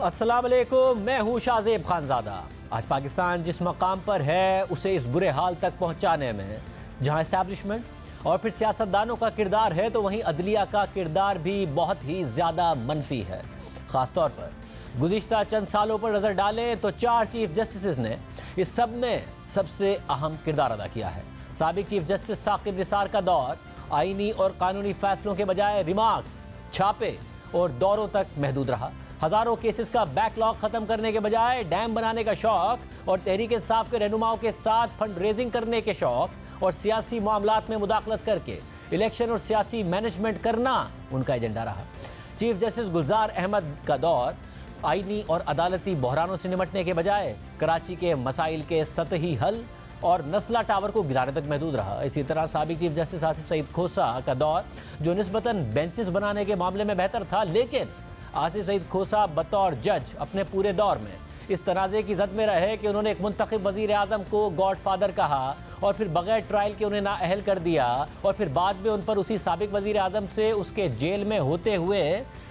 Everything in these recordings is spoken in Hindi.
अस्सलाम वालेकुम, मैं हूँ शाहजेब खानजादा। आज पाकिस्तान जिस मकाम पर है उसे इस बुरे हाल तक पहुँचाने में जहाँ इस्टेब्लिशमेंट और फिर सियासतदानों का किरदार है, तो वहीं अदलिया का किरदार भी बहुत ही ज़्यादा मनफी है। ख़ासतौर पर गुज़िश्ता चंद सालों पर नज़र डालें तो 4 चीफ जस्टिस ने इस सब में सबसे अहम किरदार अदा किया है। साबिक चीफ जस्टिस साकिब निसार का दौर आईनी और कानूनी फैसलों के बजाय रिमार्क्स, छापे और दौरों तक महदूद रहा। हज़ारों केसेस का बैकलॉग ख़त्म करने के बजाय डैम बनाने का शौक़ और तहरीक इंसाफ के रहनुमाओं के साथ फंड रेजिंग करने के शौक़ और सियासी मामलात में मुदाखलत करके इलेक्शन और सियासी मैनेजमेंट करना उनका एजेंडा रहा। चीफ जस्टिस गुलजार अहमद का दौर आईनी और अदालती बहरानों से निपटने के बजाय कराची के मसाइल के सतही हल और नस्ला टावर को गिराने तक महदूद रहा। इसी तरह साबिक चीफ जस्टिस आसिफ सईद खोसा का दौर जो निस्बतन बेंचेस बनाने के मामले में बेहतर था, लेकिन आसिफ सईद खोसा बतौर जज अपने पूरे दौर में इस तनाज़े की जद में रहे कि उन्होंने एक मुंतखब वज़ीर आज़म को गॉड फादर कहा और फिर बगैर ट्रायल के उन्हें नाअहल कर दिया और फिर बाद में उन पर उसी साबिक वज़ीर आज़म से उसके जेल में होते हुए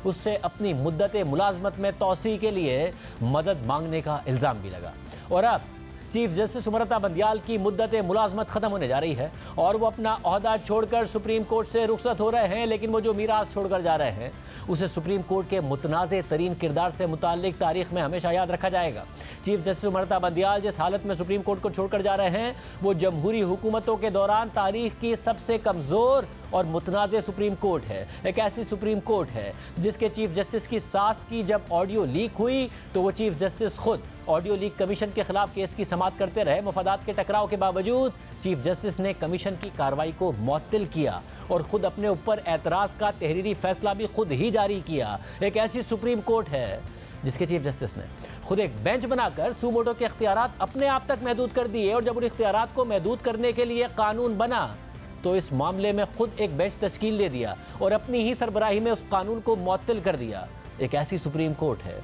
उससे अपनी मुद्दत मुलाजमत में तोसी के लिए मदद मांगने का इल्ज़ाम भी लगा। और अब चीफ जस्टिस उमरता बंदियाल की मुद्दत मुलाजमत ख़त्म होने जा रही है और वो अपना ओहदा छोड़कर सुप्रीम कोर्ट से रुखसत हो रहे हैं, लेकिन वो जो मीरास छोड़कर जा रहे हैं उसे सुप्रीम कोर्ट के मुतनाज़े तरीन किरदार से मुताल्लिक तारीख में हमेशा याद रखा जाएगा। चीफ जस्टिस उमरता बंदियाल जिस हालत में सुप्रीम कोर्ट को छोड़कर जा रहे हैं वो जमहूरी हुकूमतों के दौरान तारीख की सबसे कमज़ोर और मुतनाज़े सुप्रीम कोर्ट है। एक ऐसी सुप्रीम कोर्ट है जिसके चीफ जस्टिस की सास की जब ऑडियो लीक हुई तो वो चीफ जस्टिस खुद ऑडियो लीक कमीशन के खिलाफ केस की समाअत करते रहे। मफादात के टकराव के बावजूद चीफ जस्टिस ने कमीशन की कार्रवाई को मुअत्तल किया और खुद अपने ऊपर एतराज़ का तहरीरी फैसला भी खुद ही जारी किया। एक ऐसी सुप्रीम कोर्ट है जिसके चीफ जस्टिस ने खुद एक बेंच बनाकर सूमोटो के इख्तियारात अपने आप तक महदूद कर दिए और जब उन इख्तियारात को महदूद करने के लिए कानून बना तो इस मामले में खुद एक बेंच तश्कील दे दिया और अपनी ही सरबराही में उस कानून को मुअत्तल कर दिया। एक ऐसी सुप्रीम कोर्ट है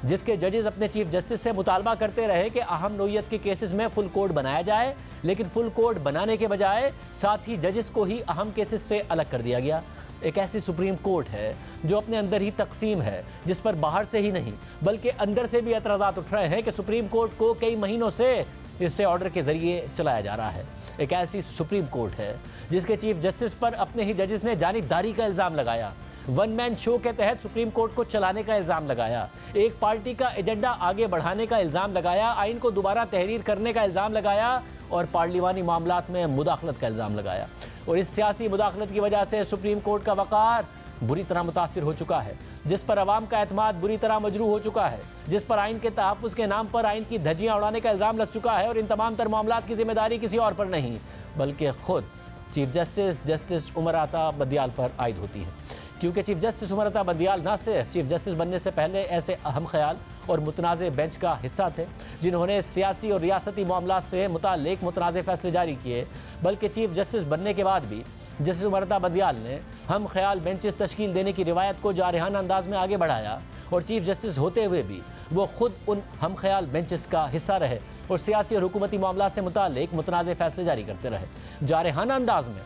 जिसके जजेस अपने चीफ जस्टिस से मुतालबा करते रहे कि अहम नौइयत के केसेस में फुल कोड बनाया जाए, लेकिन फुल कोड बनाने के बजाय साथ ही जजेस को ही अहम केसेस से अलग कर दिया गया। एक ऐसी सुप्रीम कोर्ट है जो अपने अंदर ही तकसीम है, जिस पर बाहर से ही नहीं बल्कि अंदर से भी एतराज़ात उठ रहे हैं कि सुप्रीम कोर्ट को कई महीनों से स्टे ऑर्डर के जरिए चलाया जा रहा है। एक ऐसी सुप्रीम कोर्ट है जिसके चीफ जस्टिस पर अपने ही जजेस ने जानिबदारी का इल्ज़ाम लगाया, वन मैन शो के तहत सुप्रीम कोर्ट को चलाने का इल्ज़ाम लगाया, एक पार्टी का एजेंडा आगे बढ़ाने का इल्ज़ाम लगाया, आइन को दोबारा तहरीर करने का इल्ज़ाम लगाया और पार्लिमानी मामलात में मुदाखलत का इल्ज़ाम लगाया। और इस सियासी मुदाखलत की वजह से सुप्रीम कोर्ट का वक़ार बुरी तरह मुतासिर हो चुका है, जिस पर अवाम का एतमाद बुरी तरह मजरूह हो चुका है, जिस पर आइन के तहफ़्फ़ुज़ के नाम पर आइन की धज्जियाँ उड़ाने का इल्ज़ाम लग चुका है। और इन तमाम तर मामलात की जिम्मेदारी किसी और पर नहीं बल्कि खुद chief justice justice Umar Ata Bandial पर आयद होती है, क्योंकि चीफ जस्टिस उमरता बंदियाल न सिर्फ चीफ जस्टिस बनने से पहले ऐसे अहम ख्याल और मुतनाज़े बेंच का हिस्सा थे जिन्होंने सियासी और रियासती मामलात से मुताल्लिक मुतनाज़े फैसले जारी किए, बल्कि चीफ जस्टिस बनने के बाद भी जस्टिस उमरता बंदियाल ने हम ख्याल बेंचेस तश्कील देने की रिवायत को जारहाना अंदाज में आगे बढ़ाया और चीफ जस्टिस होते हुए भी वो खुद उन हम ख्याल बेंचेस का हिस्सा रहे और सियासी और हुकूमती मामला से मुताल्लिक मुतनाज़े फैसले जारी करते रहे। जारहाना अंदाज में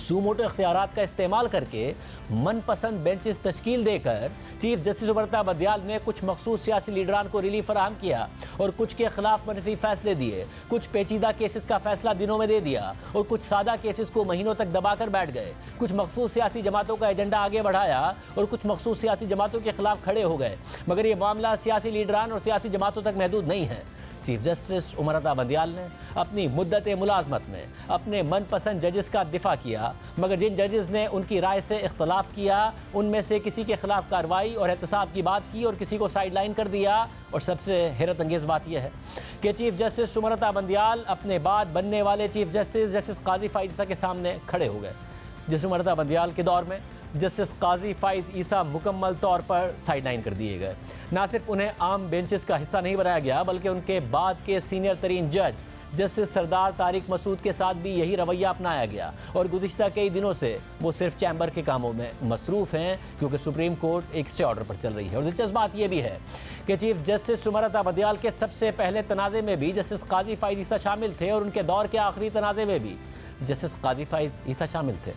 सूमोटो इख्तियारात का इस्तेमाल करके मनपसंद बेंचेस तश्कील देकर चीफ जस्टिस उमरता बंदियाल ने कुछ मखसूस सियासी लीडरान को रिलीफ फराहम किया और कुछ के खिलाफ मनफी फैसले दिए, कुछ पेचीदा केसेस का फैसला दिनों में दे दिया और कुछ सादा केसेस को महीनों तक दबाकर बैठ गए। कुछ मखसूस सियासी जमातों का एजेंडा आगे बढ़ाया और कुछ मखसूस सियासी जमातों के खिलाफ खड़े हो गए, मगर ये मामला सियासी लीडरान और सियासी जमातों तक महदूद नहीं है। चीफ जस्टिस उमरता बंदियाल ने अपनी मुद्दत मुलाजमत में अपने मनपसंद जजेस का दिफा किया, मगर जिन जजेस ने उनकी राय से इख्तलाफ किया उनमें से किसी के खिलाफ कार्रवाई और एहतसाब की बात की और किसी को साइड लाइन कर दिया। और सबसे हैरत अंगेज़ बात यह है कि चीफ जस्टिस उमरता बंदियाल अपने बाद बनने वाले चीफ जस्टिस जस्टिस काजी फाइज़ ईसा के सामने खड़े हो गए। जस्टिस उमरता बंदियाल के दौर में जस्टिस काजी फाइज़ ईसा मुकम्मल तौर पर साइडलाइन कर दिए गए। ना सिर्फ उन्हें आम बेंचेस का हिस्सा नहीं बनाया गया बल्कि उनके बाद के सीनियर तरीन जज जस्टिस सरदार तारिक मसूद के साथ भी यही रवैया अपनाया गया और गुज़िश्ता कई दिनों से वो सिर्फ चैम्बर के कामों में मसरूफ़ हैं क्योंकि सुप्रीम कोर्ट एक स्टे ऑर्डर पर चल रही है। और दिलचस्प बात यह भी है कि चीफ जस्टिस उमरता बंदियाल के सबसे पहले तनाज़े में भी जस्टिस काजी फाइज़ ईसा शामिल थे और उनके दौर के आखिरी तनाज़े में भी जस्टिस काजी फाइज़ ईसा शामिल थे।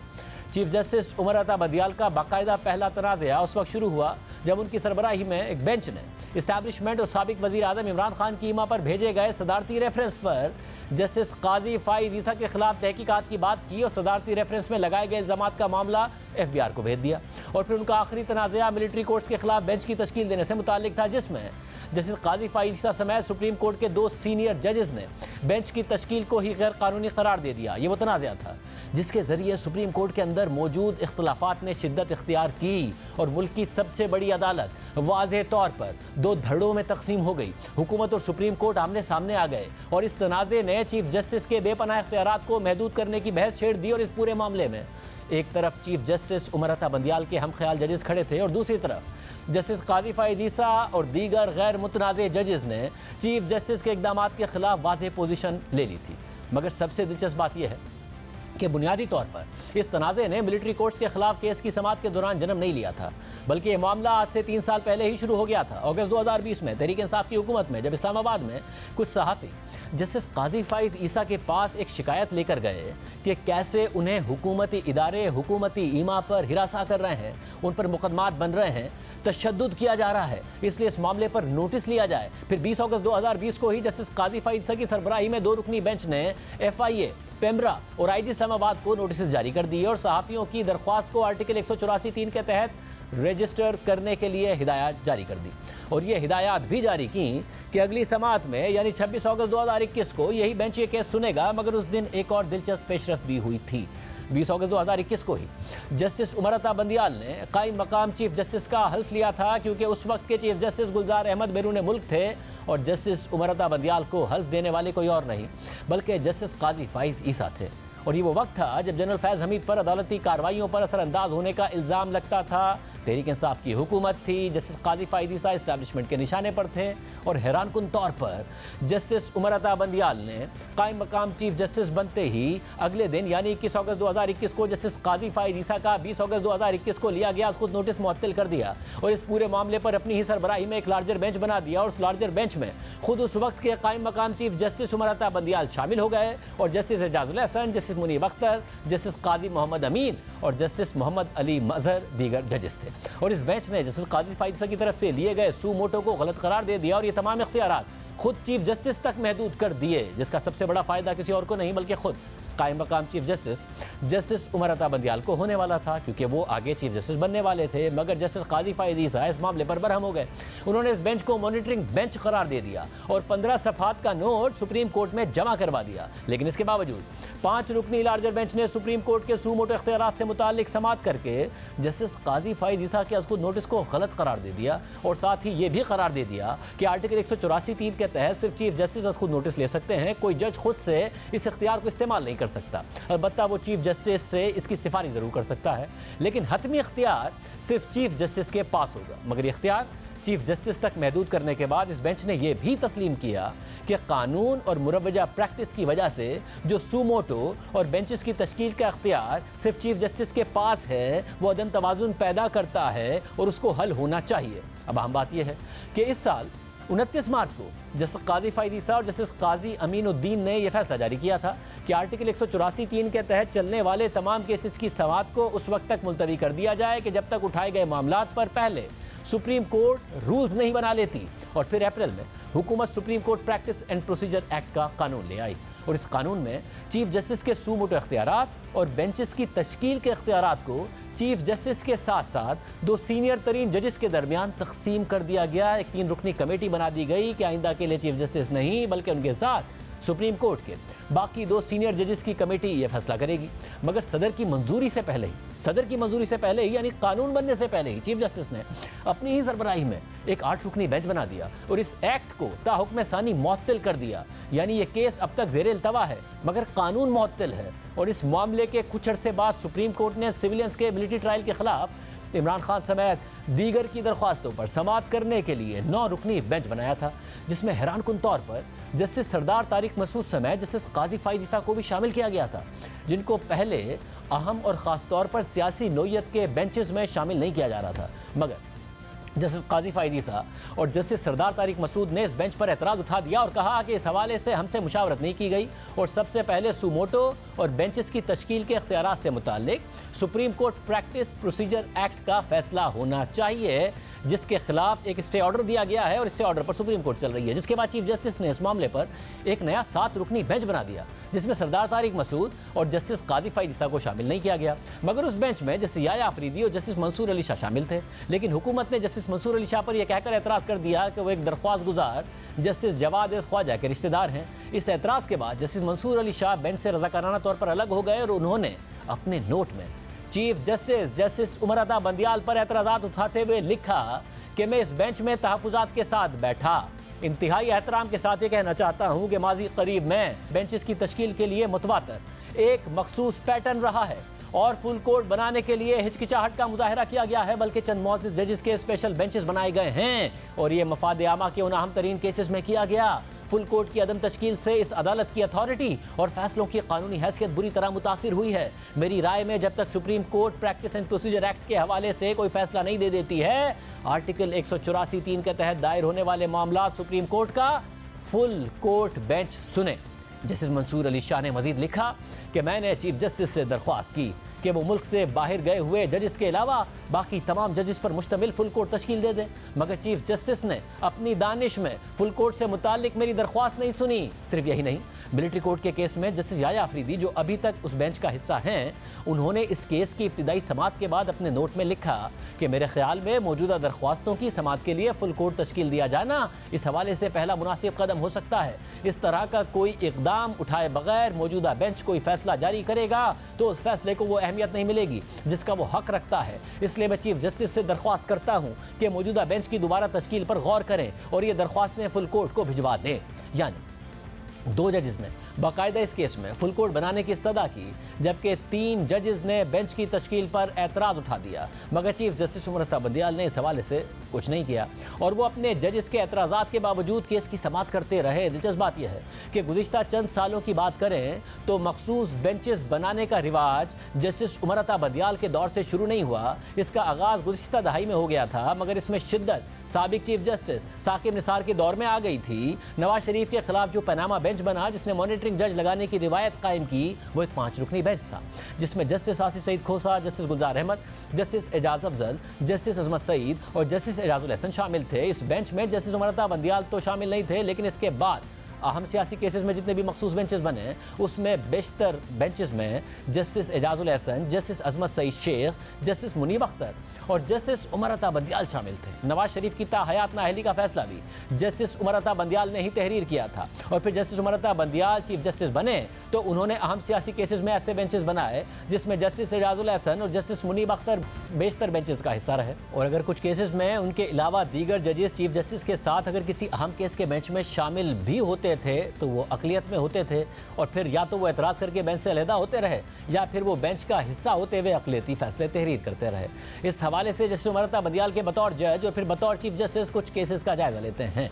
चीफ जस्टिस उमर अता बंदियाल का बाकायदा पहला तनाज़ा उस वक्त शुरू हुआ जब उनकी सरबराही में एक बेंच ने इस्टेब्लिशमेंट और साबिक वज़ीर आज़म इमरान खान की ईमा पर भेजे गए सदारती रेफरेंस पर जस्टिस काजी फाइज ईसा के खिलाफ तहकीकात की बात की और सदारती रेफरेंस में लगाए गए इल्ज़ामात का मामला FBI को भेज दिया। और फिर उनका आखिरी तनाज़ा मिलिट्री कोर्ट्स के खिलाफ बेंच की तश्कील देने से मुताल्लिक था, जिसमें जस्टिस काजी फाइज ईसा समेत सुप्रीम कोर्ट के 2 सीनियर जजेस ने बेंच की तश्कील को ही गैर कानूनी करार दे दिया। ये वो तनाज़ा था जिसके ज़रिए सुप्रीम कोर्ट के अंदर मौजूद इख्तलाफात ने शिद्दत इख्तियार की और मुल्क की सबसे बड़ी अदालत वाज़ेह तौर पर 2 धड़ों में तकसीम हो गई। हुकूमत और सुप्रीम कोर्ट आमने सामने आ गए और इस तनाज़े ने चीफ जस्टिस के बेपनाह इख्तियारात को महदूद करने की बहस छेड़ दी। और इस पूरे मामले में एक तरफ चीफ जस्टिस उमर अता बंदियाल के हम ख्याल जजेस खड़े थे और दूसरी तरफ जस्टिस काजी फाइज ईसा और दीगर गैर मुतनाज़े जजेस ने चीफ जस्टिस के इक़दामात के खिलाफ वाज़ेह पोजीशन ले ली थी। मगर सबसे दिलचस्प बात यह है कि बुनियादी तौर पर इस तनाज़े ने मिलिट्री कोर्ट्स के खिलाफ केस की समाअत के दौरान जन्म नहीं लिया था, बल्कि ये मामला आज से 3 साल पहले ही शुरू हो गया था। अगस्त 2020 में तहरीक इंसाफ की हुकूमत में जब इस्लामाबाद में कुछ सहाफ़ी जस्टिस काजी फाइज ईसा के पास एक शिकायत लेकर गए कि कैसे उन्हें हुकूमती इदारे हुकूमती ईमा पर हिरासा कर रहे हैं, उन पर मुकदमात बन रहे हैं, तशद्दुद किया जा रहा है, इसलिए इस मामले पर नोटिस लिया जाए। फिर 20 अगस्त 2020 को ही जस्टिस काजी फाइज ईसा की सरबराही में 2 रुकनी बेंच ने FIA, पेमरा और IG इस्लामाबाद को नोटिस जारी कर दिए और सहाफ़ियों की दरख्वास्त को आर्टिकल 184(3) के तहत रजिस्टर करने के लिए हिदायत जारी कर दी। और ये हिदायत भी जारी की कि अगली समाअत में यानी 26 अगस्त 2021 को यही बेंच ये केस सुनेगा। मगर उस दिन एक और दिलचस्प पेशरफ भी हुई थी। 20 अगस्त 2021 को ही जस्टिस उमर अता बंदियाल ने कायम मकाम चीफ जस्टिस का हल्फ लिया था, क्योंकि उस वक्त के चीफ जस्टिस गुलजार अहमद बैरून मुल्क थे और जस्टिस उमर अता बंदियाल को हल्फ देने वाले कोई और नहीं बल्कि जस्टिस काजी फाइज ईसा थे। और ये वो वक्त था जब जनरल फैज़ हमीद पर अदालती कार्रवाइयों पर असरअंदाज होने का इल्ज़ाम लगता था। तहरीक इंसाफ की हुकूमत थी, जस्टिस काजी फाइज ईसा इस्टेब्लिशमेंट के निशाने पर थे और हैरान कुन तौर पर जस्टिस उमर अता बंदियाल ने कायम मकाम चीफ जस्टिस बनते ही अगले दिन यानी 21 अगस्त 2021 को जस्टिस काजी फाइज ईसा का 20 अगस्त 2021 को लिया गया खुद नोटिस मुअत्तल कर दिया और इस पूरे मामले पर अपनी ही सरबराही में एक लार्जर बेंच बना दिया। और उस लार्जर बेंच में खुद उस वक्त के कायम मकाम चीफ जस्टिस उमर अता बंदियाल शामिल हो गए और justice Ijazul Hasan, justice Munib Akhtar, justice Qazi Mohammad Amin और जस्टिस मोहम्मद अली मजहर दीगर जजेस थे। और इस बेंच ने जस्टिस काजी फाइज ईसा की तरफ से लिए गए सू मोटो को गलत करार दे दिया और ये तमाम इख्तियारात खुद चीफ जस्टिस तक महदूद कर दिए, जिसका सबसे बड़ा फायदा किसी और को नहीं बल्कि खुद कायम मकाम chief justice justice Umar Ata Bandial को होने वाला था, क्योंकि वो आगे चीफ जस्टिस बनने वाले थे। मगर जस्टिस काजी फाइज ईसा इस मामले पर बरहम हो गए। उन्होंने इस बेंच को मॉनिटरिंग बेंच करार दे दिया और 15 सफ़हात का नोट सुप्रीम कोर्ट में जमा करवा दिया। लेकिन इसके बावजूद 5 रुकनी लार्जर बेंच ने सुप्रीम कोर्ट के सू मोटो इख्तियारात से मुताल्लिक समाअत करके जस्टिस काजी फाइज ईसा के अज़कुर नोटिस को गलत करार दे दिया और साथ ही ये भी करार दे दिया कि आर्टिकल 184(3) के तहत सिर्फ चीफ जस्टिस अज़कुर नोटिस ले सकते हैं, कोई जज खुद से इस इख्तियार को इस्तेमाल नहीं कर सकता। अलबत्ता वो चीफ जस्टिस से इसकी सिफारिश ज़रूर कर सकता है, लेकिन हतमी इख्तियार सिर्फ चीफ जस्टिस के पास होगा। मगर ये इख्तियार चीफ जस्टिस तक महदूद करने के बाद इस बेंच ने यह भी तस्लीम किया कि कानून और मुरवजा प्रैक्टिस की वजह से जो सू मोटो और बेंचेस की तश्कील का इख्तियार सिर्फ चीफ जस्टिस के पास है, वो अदम तवाज़ुन पैदा करता है और उसको हल होना चाहिए। अब अहम बात यह है कि इस साल 29 मार्च को जस्टिस काजी फाइज ईसा और जस्टिस काजी अमीनुद्दीन ने यह फैसला जारी किया था कि आर्टिकल 184(3) के तहत चलने वाले तमाम केसेस की समाअत को उस वक्त तक मुलतवी कर दिया जाए कि जब तक उठाए गए मामलात पर पहले सुप्रीम कोर्ट रूल्स नहीं बना लेती। और फिर अप्रैल में हुकूमत supreme court practice and procedure act का कानून ले आई और इस कानून में चीफ जस्टिस के सू मोटो इख्तियारात और बेंचेस की तश्कील के इख्तियारात को चीफ जस्टिस के साथ साथ 2 सीनियर तरीन जजेस के दरमियान तकसीम कर दिया गया। एक 3 रुकनी कमेटी बना दी गई कि आइंदा के लिए चीफ जस्टिस नहीं बल्कि उनके साथ सुप्रीम कोर्ट के बाकी 2 सीनियर जजेस की कमेटी यह फैसला करेगी। मगर सदर की मंजूरी से पहले ही यानी कानून बनने से पहले ही चीफ जस्टिस ने अपनी ही सरबराही में एक 8 रुकनी बेंच बना दिया और इस एक्ट को ताहुक्म सानी मुअत्तल कर दिया। यानी ये केस अब तक ज़ेर इल्तवा है मगर कानून मुअत्तल है। और इस मामले के कुछ अरसे बाद सुप्रीम कोर्ट ने सिविलियंस के मिलिट्री ट्रायल के खिलाफ इमरान खान समेत दीगर की दरख्वास्तों पर समाअत करने के लिए 9 रुकनी बेंच बनाया था, जिसमें हैरान कुन तौर पर जस्टिस सरदार तारिक मसूद समेत जस्टिस काजी फाइज ईसा को भी शामिल किया गया था, जिनको पहले अहम और ख़ास तौर पर सियासी नोयत के बेंचेस में शामिल नहीं किया जा रहा था। मगर जस्टिस काजी फायद ईसा और जस्टिस सरदार तारिक मसूद ने इस बेंच पर एतराज़ उठा दिया और कहा कि इस हवाले से हमसे मुशावरत नहीं की गई और सबसे पहले सुमोटो और बेंचेस की तश्कील के इख्तियारात से मुताल्लिक supreme court practice procedure act का फैसला होना चाहिए, जिसके खिलाफ एक स्टे ऑर्डर दिया गया है और स्टे ऑर्डर पर सुप्रीम कोर्ट चल रही है। जिसके बाद चीफ जस्टिस ने इस मामले पर एक नया 7 रुकनी बेंच बना दिया, जिसमें सरदार तारिक मसूद और जस्टिस काजी फायद ईसा को शामिल नहीं किया गया, मगर उस बेंच में जस्टिस याया अफरीदी और जस्टिस मंसूर अली शाह शामिल थे। लेकिन हुकूमत ने जस्टिस मंसूर अली शाह पर यह कहकर एतराज़ कर दिया कि वो एक दरख्वास्त गुजार जस्टिस जवाद ख्वाजा के रिश्तेदार हैं। इस एतराज़ के बाद जस्टिस मंसूर अली शाह बेंच से रज़ाकाराना तौर पर अलग हो गए और उन्होंने अपने नोट में चीफ जस्टिस उमर अता बंदियाल पर एतराज़ात उठाते हुए लिखा कि मैं इस बेंच में तहफ़्फ़ुज़ात के साथ बैठा। इंतहाई एहतराम के साथ ये कहना चाहता हूँ कि माजी करीब में बेंचेस की तश्कील के लिए मुतवातर एक मखसूस पैटर्न रहा है और फुल कोर्ट बनाने के लिए हिचकिचाहट का मुजाहरा किया गया है, बल्कि चंद मुअज़्ज़िज़ जजेस के स्पेशल बेंचेस बनाए गए हैं और ये मफाद आमा के उन अहम तरीन केसेस में किया गया। फुल कोर्ट की अदम तश्कील से इस अदालत की अथॉरिटी और फैसलों की कानूनी हैसियत बुरी तरह मुतासिर हुई है। मेरी राय में जब तक supreme court practice and procedure act के हवाले से कोई फैसला नहीं दे देती है, आर्टिकल 184(3) के तहत दायर होने वाले मामला सुप्रीम कोर्ट का फुल कोर्ट बेंच सुने। जस्टिस मंसूर अली शाह ने मजीद लिखा कि मैंने चीफ जस्टिस से दरख्वास्त की कि वो मुल्क से बाहर गए हुए जजेस के अलावा बाकी तमाम जजेस पर मुश्तमिल फुल कोर्ट तश्कील दे दें, मगर चीफ जस्टिस ने अपनी दानिश में फुल कोर्ट से मुतालिक मेरी दरख्वास्त नहीं सुनी। सिर्फ यही नहीं, मिलिट्री कोर्ट के केस में जस्टिस याया अफरीदी जो अभी तक उस बेंच का हिस्सा हैं, उन्होंने इस केस की इब्तिदाई समाअत के बाद अपने नोट में लिखा कि मेरे ख्याल में मौजूदा दरख्वास्तों की समाअत के लिए फुल कोर्ट तश्कील दिया जाना इस हवाले से पहला मुनासिब कदम हो सकता है। इस तरह का कोई इकदाम उठाए बगैर मौजूदा बेंच कोई फैसला जारी करेगा तो उस फैसले को वो अहमियत नहीं मिलेगी जिसका वो हक रखता है। इसलिए मैं चीफ जस्टिस से दरख्वास्त करता हूँ कि मौजूदा बेंच की दोबारा तश्कील पर गौर करें और ये दरख्वास्तें फुल कोर्ट को भिजवा दें। यानी 2 जजेस ने बाकायदा इस केस में फुल कोर्ट बनाने की इस्तदा की, जबकि 3 जजेस ने बेंच की तश्कील पर एतराज़ उठा दिया, मगर चीफ जस्टिस उमर अता बंदियाल ने इस हवाले से कुछ नहीं किया और वो अपने जजेस के एतराज़ात के बावजूद केस की समाअत करते रहे। दिलचस्प बात यह है कि गुज़िश्ता चंद सालों की बात करें तो मखसूस बेंचेस बनाने का रिवाज जस्टिस उमर अता बंदियाल के दौर से शुरू नहीं हुआ। इसका आगाज़ गुज़िश्ता दहाई में हो गया था, मगर इसमें शिद्दत साबिक चीफ जस्टिस साकिब निसार के दौर में आ गई थी। नवाज शरीफ के खिलाफ जो पनामा बेंच बना, जिसने मॉनिटरिंग जज लगाने की रिवायत कायम की, वो एक 5 रुकनी बेंच था, जिसमें जस्टिस आसिफ सईद खोसा, जस्टिस गुलजार अहमद, जस्टिस एजाज अफजल, जस्टिस अजमत सईद और जस्टिस एजाजुल एहसन शामिल थे। इस बेंच में जस्टिस उमर अता बंदियाल तो शामिल नहीं थे, लेकिन इसके बाद अहम सियासी केसेस में जितने भी मखसूस बेंचेस बने, उसमें बेशतर बेंचेस में जस्टिस एजाजुल एहसन, जस्टिस अजमत सईद शेख, जस्टिस मुनीब अख्तर और जस्टिस उमर अता बंदियाल शामिल थे। नवाज शरीफ की ताहयात नाअहली का फैसला भी जस्टिस उमर अता बंदियाल ने ही तहरीर किया था और फिर justice Umar Ata Bandial chief justice बने तो उन्होंने अहम सियासी केसेस में ऐसे बेंचेस बनाए जिसमें जस्टिस एजाजुल एहसन और जस्टिस मुनीब अख्तर बेशतर बेंचेस का हिस्सा रहे। और अगर कुछ केसेस में उनके अलावा दीगर जजेस चीफ जस्टिस के साथ अगर किसी अहम केस के बेंच में शामिल भी होते थे तो वो अकलियत में होते थे और फिर या तो वो एतराज़ करके बेंच से अलहदा होते रहे या फिर वो बेंच का हिस्सा होते हुए अकलियती फैसले तहरीर करते रहे। इस हवाले से जस्टिस उमर अता बंदियाल के बतौर जज और फिर बतौर चीफ जस्टिस कुछ केसेस का जायजा लेते हैं।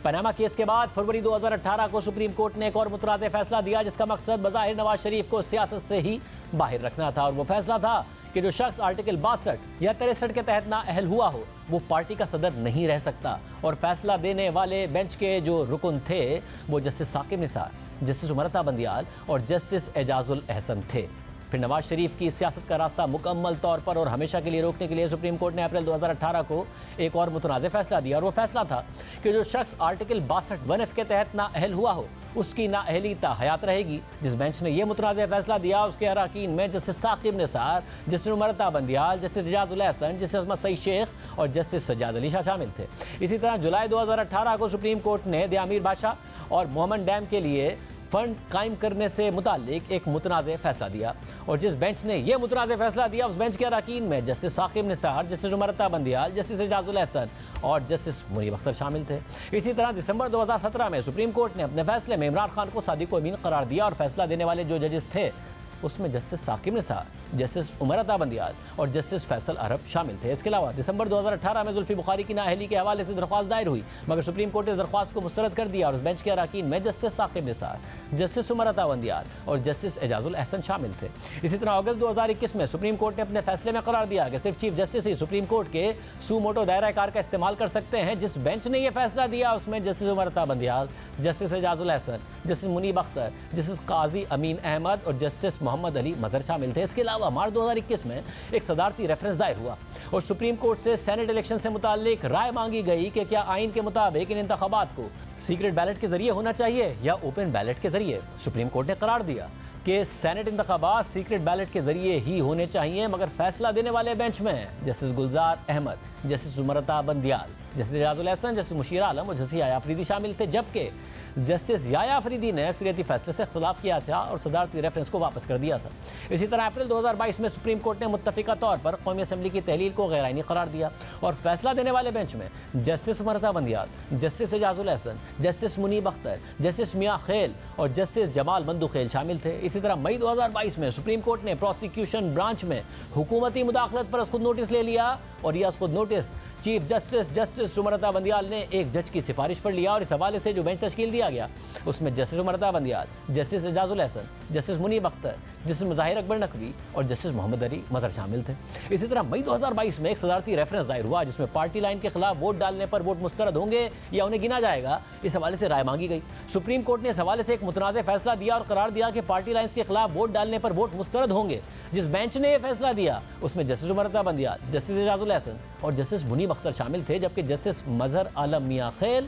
पनामा केस के बाद फरवरी 2018 को सुप्रीम कोर्ट ने एक और मुतराज़ फैसला दिया, जिसका मकसद बज़ाहिर नवाज शरीफ को सियासत से ही बाहर रखना था और वो फैसला था कि जो शख्स आर्टिकल 62 या 63 के तहत नाअहल हुआ हो वो पार्टी का सदर नहीं रह सकता। और फैसला देने वाले बेंच के जो रुकन थे वो जस्टिस साकिब निसार, जस्टिस उमर अता बंदियाल और जस्टिस एजाजुल एहसन थे। फिर नवाज शरीफ की सियासत का रास्ता मुकम्मल तौर पर और हमेशा के लिए रोकने के लिए सुप्रीम कोर्ट ने अप्रैल 2018 को एक और मुतनाज़ फैसला दिया और वो फैसला था कि जो शख्स आर्टिकल 62(1)(f) के तहत नाअहल हुआ हो उसकी नाअहली ताहयात रहेगी। जिस बेंच ने यह मुतनाज़ फैसला दिया उसके अरकान में justice Saqib Nisar, justice Umar Ata Bandial, justice Ijazul Ahsan, justice अजमत सईद शेख और जस्टिस सज्जाद अली शाह शामिल थे। इसी तरह जुलाई 2018 को सुप्रीम कोर्ट ने दियामीर बादशाह और मोहम्मद डैम के लिए फंड कायम करने से मुतालिक एक मुतनाज़ फैसला दिया और जिस बेंच ने यह मुतनाज़ फैसला दिया उस बेंच के अरकान में justice Saqib Nisar, justice Umar Ata Bandial, justice Ijazul Ahsan और जस्टिस मुनीब अख्तर शामिल थे। इसी तरह दिसंबर 2017 में सुप्रीम कोर्ट ने अपने फैसले में इमरान खान को सादिक अमीन करार दिया और फैसला देने वाले जो जजेस थे उसमें जस्टिस साकिब निसार, जस्टिस उमर अता बंदियाल और जस्टिस फैसल अरब शामिल थे। इसके अलावा दिसंबर 2018 में जुल्फी बुखारी की नाअहली के हवाले से दरख्वास्त दायर हुई, मगर सुप्रीम कोर्ट ने दरख्वास्त को मुस्तरद कर दिया और उस बेंच के अरकान में जस्टिस साकिब निसार, जस्टिस उमर अता बंदियाल और जस्टिस एजाजुल एहसन शामिल थे। इसी तरह अगस्त 2021 में सुप्रीम कोर्ट ने अपने फैसले में करार दिया कि सिर्फ चीफ जस्टिस ही सुप्रीम कोर्ट के सू मोटो दायरा कार का इस्तेमाल कर सकते हैं। जिस बेंच ने यह फैसला दिया उसमें justice Umar Ata Bandial, justice Ijazul Ahsan, justice Munib Akhtar, justice Qazi Amin Ahmad और जस्टिस मोहम्मद अली मजहर शामिल थे। इसके अलावा मार्च 2021 में एक सदारती रेफरेंस दायर हुआ और सुप्रीम कोर्ट से सेनेट इलेक्शन से मुताल्लिक राय मांगी गई कि क्या आइन के मुताबिक इन इंतखाबात को सीक्रेट बैलेट के जरिए होना चाहिए या ओपन बैलेट के जरिए। सुप्रीम कोर्ट ने करार दिया कि सेनेट इंतखाबात सीक्रेट बैलेट के जरिए ही होने चाहिए, मगर फैसला देने वाले बेंच में जस्टिस गुलजार Ahmad, justice Umar Ata Bandial, justice Ijazul Ahsan, justice Musheer आलम और जस्टिस याया अफरीदी शामिल थे। जबकि जस्टिस याया अफरीदी ने अक्सरियती फैसले से इख्तिलाफ किया था और सदारती रेफरेंस को वापस कर दिया था। इसी तरह अप्रैल 2022 में सुप्रीम कोर्ट ने मुत्तफिका तौर पर कौमी असम्बली की तहलील को गैर आइनी करार दिया और फैसला देने वाले बेंच में justice Umar Ata Bandial, justice Ijazul Ahsan, justice Munib Akhtar, justice Mian Khel और जस्टिस जमाल मंदुखेल शामिल थे। इसी तरह मई 2022 में सुप्रीम कोर्ट ने प्रोसिक्यूशन ब्रांच में हुकूमती मुदाखलत पर खुद नोटिस ले लिया और यह खुद notice chief justice justice Umar Ata Bandial ने एक जज की सिफारिश पर लिया और इस हवाले से जो बेंच तश्कील दिया गया उसमें justice Umar Ata Bandial, justice Ijazul Ahsan, justice Munib Akhtar, justice Mazahar Akbar Naqvi और जस्टिस मोहम्मद अली मजहर शामिल थे। इसी तरह मई 2022 में एक सदारती रेफरेंस दायर हुआ जिसमें पार्टी लाइन के खिलाफ वोट डालने पर वोट मुस्तरद होंगे या उन्हें गिना जाएगा, इस हवाले से राय मांगी गई। सुप्रीम कोर्ट ने इस हवाले से एक मुतनाज़ फैसला दिया और करार दिया कि पार्टी लाइन के खिलाफ वोट डालने पर वोट मुस्तरद होंगे। जिस बेंच ने यह फैसला दिया उसमें जस्टिस उमर अता बंदियाल, जस्टिस एजाजुल एहसन और जस्टिस मुनीब अख्तर शामिल थे, जबकि जस्टिस मजहर आलम मियां खेल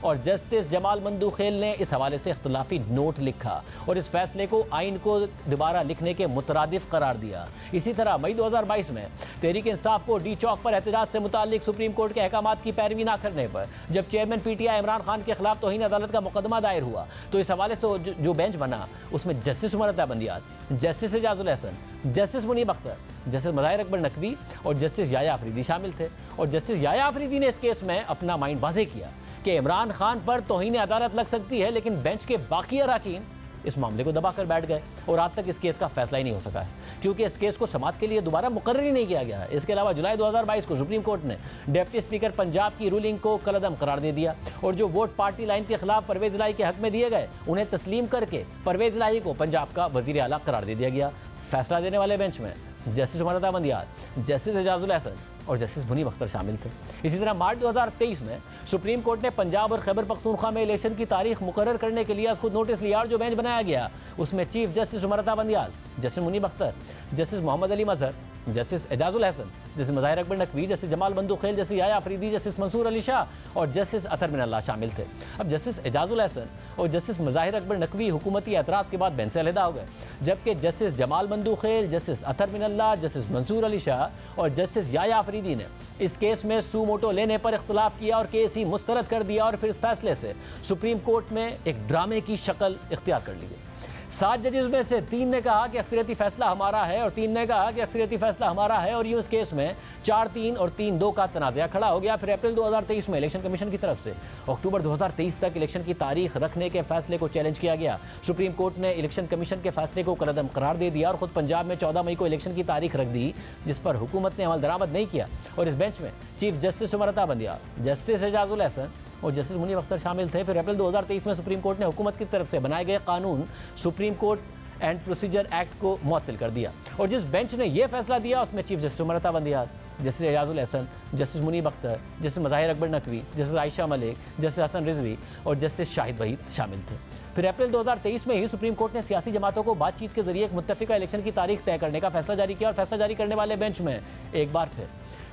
और जस्टिस जमाल मंदुखेल ने इस हवाले से इख्तलाफी नोट लिखा और इस फैसले को आइन को दोबारा लिखने के मुतरादिफ करार दिया। इसी तरह मई 2022 में तहरीक इंसाफ को डी चौक पर एहतजाज से मुताल्लिक सुप्रीम कोर्ट के अहकामात की पैरवी न करने पर जब चेयरमैन पीटीआई इमरान खान के खिलाफ तौहीन अदालत का मुकदमा दायर हुआ तो इस हवाले से जो बेंच बना उसमें justice Umar Ata Bandial, justice Ijazul Ahsan, justice Munib Akhtar, justice Mazahar Akbar Naqvi और जस्टिस याया अफरीदी शामिल थे। और जस्टिस याया अफरीदी ने इस केस में अपना माइंड वाज़ेह किया कि इमरान खान पर तौहीन अदालत लग सकती है, लेकिन बेंच के बाकी अरकान इस मामले को दबा कर बैठ गए और आज तक इस केस का फैसला ही नहीं हो सका है क्योंकि इस केस को समाअत के लिए दोबारा मुकर्रर ही नहीं किया गया है। इसके अलावा जुलाई 2022 को सुप्रीम कोर्ट ने डिप्टी स्पीकर पंजाब की रूलिंग को कलअदम करार दे दिया और जो वोट पार्टी लाइन के खिलाफ परवेज इलाही के हक में दिए गए उन्हें तस्लीम करके परवेज इलाही को पंजाब का वजीर आला करार दे दिया गया। फैसला देने वाले बेंच में जस्टिस उमर अता बंदियाल, जस्टिस एजाजुल एहसन और जस्टिस मुनीब अख्तर शामिल थे। इसी तरह मार्च 2023 में सुप्रीम कोर्ट ने पंजाब और खैबर पख्तूनख्वा में इलेक्शन की तारीख मुकर्रर करने के लिए आज खुद नोटिस लिया और जो बेंच बनाया गया उसमें chief justice Umar Ata Bandial, justice Munib Akhtar, justice Mohammad Ali Mazhar, justice Ijazul Ahsan, justice Mazahar Akbar Naqvi, justice Jamal Mandokhel, justice Yahya Afridi, justice Mansoor Ali Shah और जस्टिस अतर मिनल्लाह शामिल थे। अब जस्टिस एजाजुल एहसन और जस्टिस मुज़ाहिर अकबर नकवी हुकूमती एतराज़ के बाद बेंच से अलहदा हो गए, जबकि जस्टिस जमाल मंदुखेल, जस्टिस अतर मिनल्लाह, जस्टिस मंसूर अली शाह और जस्टिस याया अफरीदी ने इस केस में सू मोटो लेने पर इख्तलाफ किया और केस ही मुस्तरद कर दिया और फिर इस फैसले से सुप्रीम कोर्ट में एक ड्रामे की शक्ल इख्तियार कर ली गई। 7 जजेस में से 3 ने कहा कि अक्सरियती फैसला हमारा है और 3 ने कहा कि अक्सरियती फैसला हमारा है और यूं इस केस में 4-3 और 3-2 का तनाज़ा खड़ा हो गया। फिर अप्रैल 2023 में इलेक्शन कमीशन की तरफ से अक्टूबर 2023 तक इलेक्शन की तारीख रखने के फैसले को चैलेंज किया गया। सुप्रीम कोर्ट ने इलेक्शन कमीशन के फैसले को कलअदम करार दे दिया और खुद पंजाब में 14 मई को इलेक्शन की तारीख रख दी, जिस पर हुकूमत ने अमल दरामद नहीं किया। और इस बेंच में chief justice Umar Ata Bandial, justice Ijazul Ahsan और जस्टिस मुनीब अख्तर शामिल थे। फिर अप्रैल 2023 में सुप्रीम कोर्ट ने हुकूमत की तरफ से बनाए गए कानून supreme court and procedure act को मुअत्तल कर दिया और जिस बेंच ने यह फैसला दिया उसमें chief justice Umar Ata Bandial, justice Ijazul Ahsan, justice Munib Akhtar, justice Mazahar Akbar Naqvi, justice Ayesha Malik, justice Hasan Rizvi और जस्टिस शाहिद वहीद शामिल थे। फिर अप्रैल 2023 में ही सुप्रीम कोर्ट ने सियासी जमातों को बातचीत के जरिए एक मुत्तफिका इलेक्शन की तारीख तय करने का फैसला जारी किया और फैसला जारी करने वाले बेंच में एक बार फिर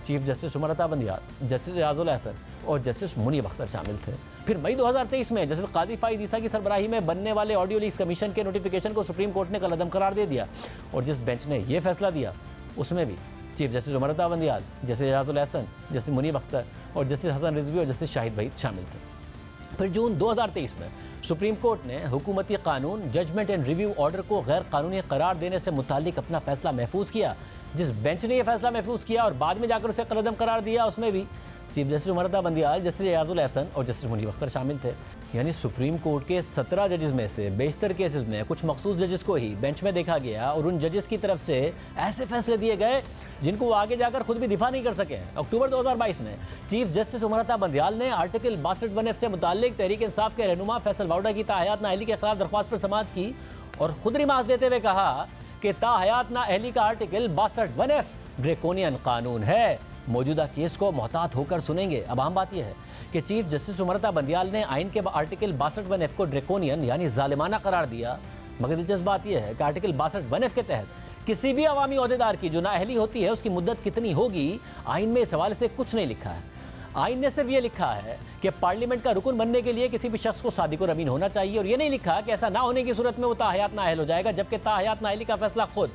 chief justice Umar Ata Bandial, justice Ijazul Ahsan और जस्टिस मुनीब अख्तर शामिल थे। फिर मई 2023 में जस्टिस काजी फाइज ईसा की सरबराही में बनने वाले ऑडियो लीक्स कमीशन के नोटिफिकेशन को सुप्रीम कोर्ट ने कलअदम करार दे दिया और जिस बेंच ने यह फैसला दिया उसमें भी chief justice Umar Ata Bandial, justice Ijazul Ahsan, justice Munib Akhtar और जस्टिस हसन रिजवी और जस्टिस शाहिद वहीद शामिल थे। फिर जून 2023 में सुप्रीम कोर्ट ने हुकूमती कानून जजमेंट एंड रिव्यू ऑर्डर को गैर कानूनी करार देने से मुतालिक अपना फैसला महफूज किया। जिस बेंच ने यह फैसला महफूज किया और बाद में जाकर उसे कलअदम करार दिया उसमें भी chief justice Umar Ata Bandial, justice Ijazul Ahsan और जस्टिस मुनीब अख्तर शामिल थे। यानी सुप्रीम कोर्ट के 17 जजेस में से बेशतर केसेस में कुछ मखसूस जजेस को ही बेंच में देखा गया और उन जजेस की तरफ से ऐसे फैसले दिए गए जिनको वो आगे जाकर खुद भी दिफा नहीं कर सके। अक्टूबर 2022 में चीफ जस्टिस उमरता बंदियाल ने आर्टिकल 62(1) से मुताल्लिक तहरीक इंसाफ के रहनुमा फैसल वाउडा की ताहयात नाअहली के खिलाफ दरख्वास्त पर समाअत की और खुद रिमार्क्स देते हुए कहा कि ताहयात नाअहली का आर्टिकल 62(1) ड्रैकोनियन कानून है। मौजूदा केस को मोहतात होकर सुनेंगे। अब आम बात यह है कि चीफ जस्टिस उमरता बंदियाल ने आइन के आर्टिकल 62(1) को ड्रैकोनियन यानी जालिमाना करार दिया। मगर दिलचस्प बात यह है कि आर्टिकल 62(1) के तहत किसी भी अवामी ओहदेदार की जो नाअहली होती है उसकी मुद्दत कितनी होगी, आइन में इस हवाले से कुछ नहीं लिखा है। आइन ने सिर्फ ये लिखा है कि पार्लियामेंट का रुकन बनने के लिए किसी भी शख्स को सादिक और अमीन होना चाहिए और ये नहीं लिखा कि ऐसा ना होने की सूरत में वो ताहयात नाअहल हो जाएगा, जबकि ताहयात नाअहली का फैसला खुद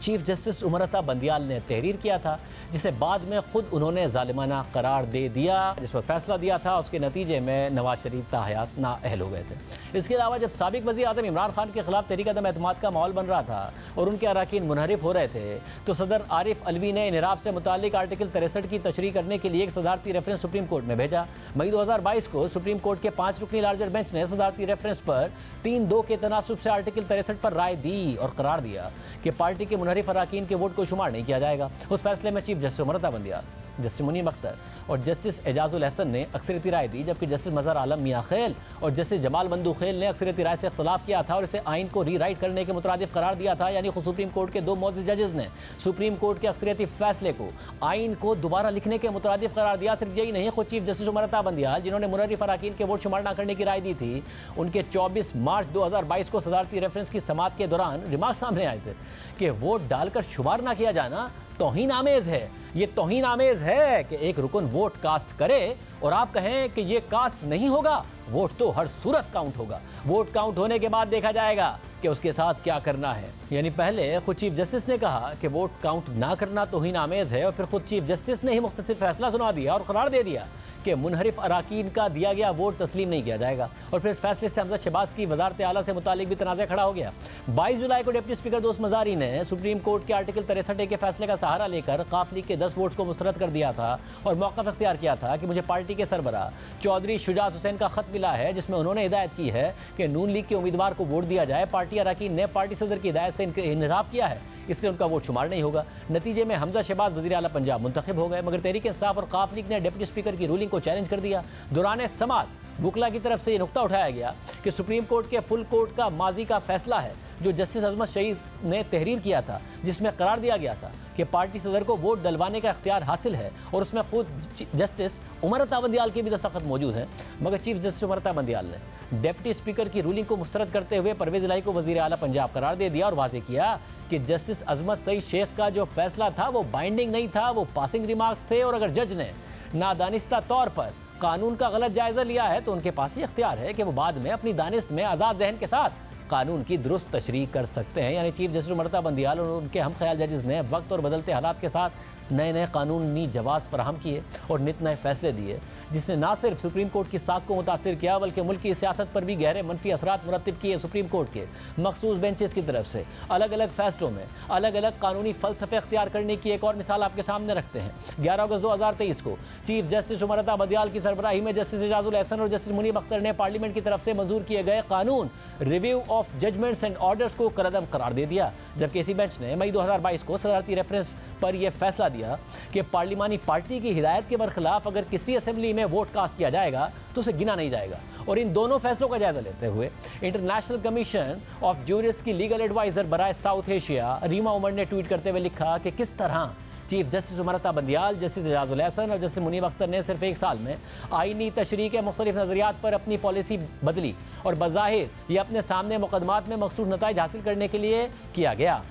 चीफ जस्टिस उमरता बंदियाल ने तहरीर किया था, जिसे बाद में खुद उन्होंने जालिमाना करार दे दिया। जिस पर फैसला दिया था उसके नतीजे में नवाज शरीफ ताहयात नाअहल हो गए थे। इसके अलावा जब साबिक वज़ीर आज़म इमरान खान के खिलाफ तहरीक अदम एतमाद का माहौल बन रहा था और उनके अरकान मुनहरिफ हो रहे थे, तो सदर आरिफ अलवी ने इनहराफ से मुताल्लिक आर्टिकल 63 की तशरीह करने के लिए एक सदारती रेफरेंस सुप्रीम कोर्ट में भेजा। मई 2022 को सुप्रीम कोर्ट के 5 रुकनी लार्जर बेंच ने सदारती रेफरेंस पर 3-2 के तनासुब से आर्टिकल 63 पर राय दी और करार दिया कि पार्टी के मुनहरिफ अरकान के वोट को शुमार नहीं किया जाएगा। उस फैसले में chief justice Umar Ata Bandial, justice Munib Akhtar और जस्टिस एजाजुल एहसन ने अक्सरियती राय दी, जबकि जस्टिस मज़हर आलम मियां खेल और जस्टिस जमाल बंदूखेल ने अक्सरियती राय से इख्तलाफ किया था और इसे आइन को रीराइट करने के मुतरादिफ करार दिया था। यानी खुद सुप्रीम कोर्ट के 2 मौजूद जजेस ने सुप्रीम कोर्ट के अक्सरियती फैसले को आइन को दोबारा लिखने के मुतरादिफ करार दिया। सिर्फ यही नहीं, खुद चीफ जस्टिस उमरता बंदियाल, जिन्होंने मुनहरिफ अरकान के वोट शुमार न करने की राय दी थी, उनके 24 मार्च 2022 को सदारती रेफरेंस की समाअत के दौरान रिमार्क सामने आए थे कि वोट डालकर शुमार न किया जाना तौहीन आमेज है। ये तौहीन आमेज है कि एक रुकन वोट कास्ट करे और आप कहें कि ये कास्ट नहीं होगा। वोट तो हर सूरत काउंट होगा। वोट काउंट होने के बाद देखा जाएगा कि उसके साथ क्या करना है। यानी पहले खुद चीफ जस्टिस ने कहा कि वोट काउंट ना करना तौहीन आमेज है और फिर खुद चीफ जस्टिस ने ही मुख्तसर फैसला सुना दिया और करार दे दिया कि मुनहरिफ अरकान का दिया गया वोट तस्लीम नहीं किया जाएगा। और फिर इस फैसले से हमजा शहबाज की वजारत आला से मुतालिक भी तनाज़ा खड़ा हो गया। 22 जुलाई को डिप्टी स्पीकर दोस्त मज़ारी ने सुप्रीम कोर्ट के आर्टिकल 63 के फैसले का सहारा लेकर काफ लीग के 10 वोट्स को मुस्तरद कर दिया था और मौक़िफ़ इख्तियार किया था कि मुझे पार्टी के सरबराह चौधरी शुजात हुसैन का खत मिला है, जिसमें उन्होंने हिदायत की है कि नून लीग के उम्मीदवार को वोट दिया जाए। पार्टी अरकान ने पार्टी सदर की हिदायत से इनहराफ किया है, इसलिए उनका वोट शुमार नहीं होगा। नतीजे में हमजा शहबाज वज़ीर आला पंजाब मुंतखब हो गए। मगर तहरीक इंसाफ और काफ लीग ने डिप्टी स्पीकर की रूलिंग को चैलेंज कर दिया। दौरान समाअत वकला की तरफ से ये नुक्ता उठाया गया कि सुप्रीम कोर्ट के फुल कोर्ट का माजी का फैसला है जो जस्टिस अजमत शहीद ने तहरीर किया था, जिसमें करार दिया गया था कि पार्टी सदर को वोट डलवाने का इख्तियार हासिल है और उसमें खुद जस्टिस उमरता बंदियाल की भी दस्तखत मौजूद है। मगर चीफ जस्टिस उमरता बंदियाल ने डिप्टी स्पीकर की रूलिंग को मुस्तरद करते हुए परवेज़ इलाही को वज़ीर आला पंजाब करार दे दिया और वाज़ेह किया कि जस्टिस अजमत सईद शेख का जो फैसला था वो बाइंडिंग नहीं था, वो पासिंग रिमार्क्स थे और अगर जज ने नादानिस्ता तौर पर कानून का गलत जायज़ा लिया है तो उनके पास ही इख्तियार है कि वो बाद में अपनी दानिस्त में आज़ाद जहन के साथ कानून की दुरुस्त तशरीह कर सकते हैं। यानी चीफ जस्टिस उमरता बंदियाल और उनके हम ख्याल जजेस ने वक्त और बदलते हालात के साथ नए नए कानूनी जवाब फराहम किए और नित नए फैसले दिए, जिसने ना सिर्फ सुप्रीम कोर्ट की साख को मुतासर किया बल्कि मुल्क की सियासत पर भी गहरे मनफी असरात मुरतब किए। सुप्रीम कोर्ट के मखसूस बेंचेस की तरफ से अलग अलग फैसलों में अलग अलग कानूनी फ़लसफ़े अख्तियार करने की एक और मिसाल आपके सामने रखते हैं। 11 अगस्त 2023 को चीफ जस्टिस उमरता बंदियाल की सरबराही में जस्टिस एजाजुल एहसन और जस्टिस मुनीब अख्तर ने पार्लियामेंट की तरफ से मंजूर किए गए कानून review of judgments and orders को करदम करार दे दिया, जबकि इसी बेंच ने मई 2022 को सदारती रेफरेंस पर यह फैसला दिया कि पार्लिमानी पार्टी की हिदायत के बरखिलाफ अगर किसी असेंबली में वोट कास्ट किया जाएगा तो उसे गिना नहीं जाएगा। और इन दोनों फैसलों का जायजा लेते हुए इंटरनेशनल कमीशन ऑफ जूरिस्ट की लीगल एडवाइजर बराए साउथ एशिया रीमा उमर ने ट्वीट करते हुए लिखा कि किस तरह chief justice Umar Ata Bandial, justice Ijazul Ahsan और जस्टिस मुनीब अख्तर ने सिर्फ एक साल में आईनी तशरीह के मुख्तलिफ नज़रियात पर अपनी पॉलिसी बदली और बज़ाहिर ये अपने सामने मुकदमात में मखसूस नताइज हासिल करने के लिए किया गया।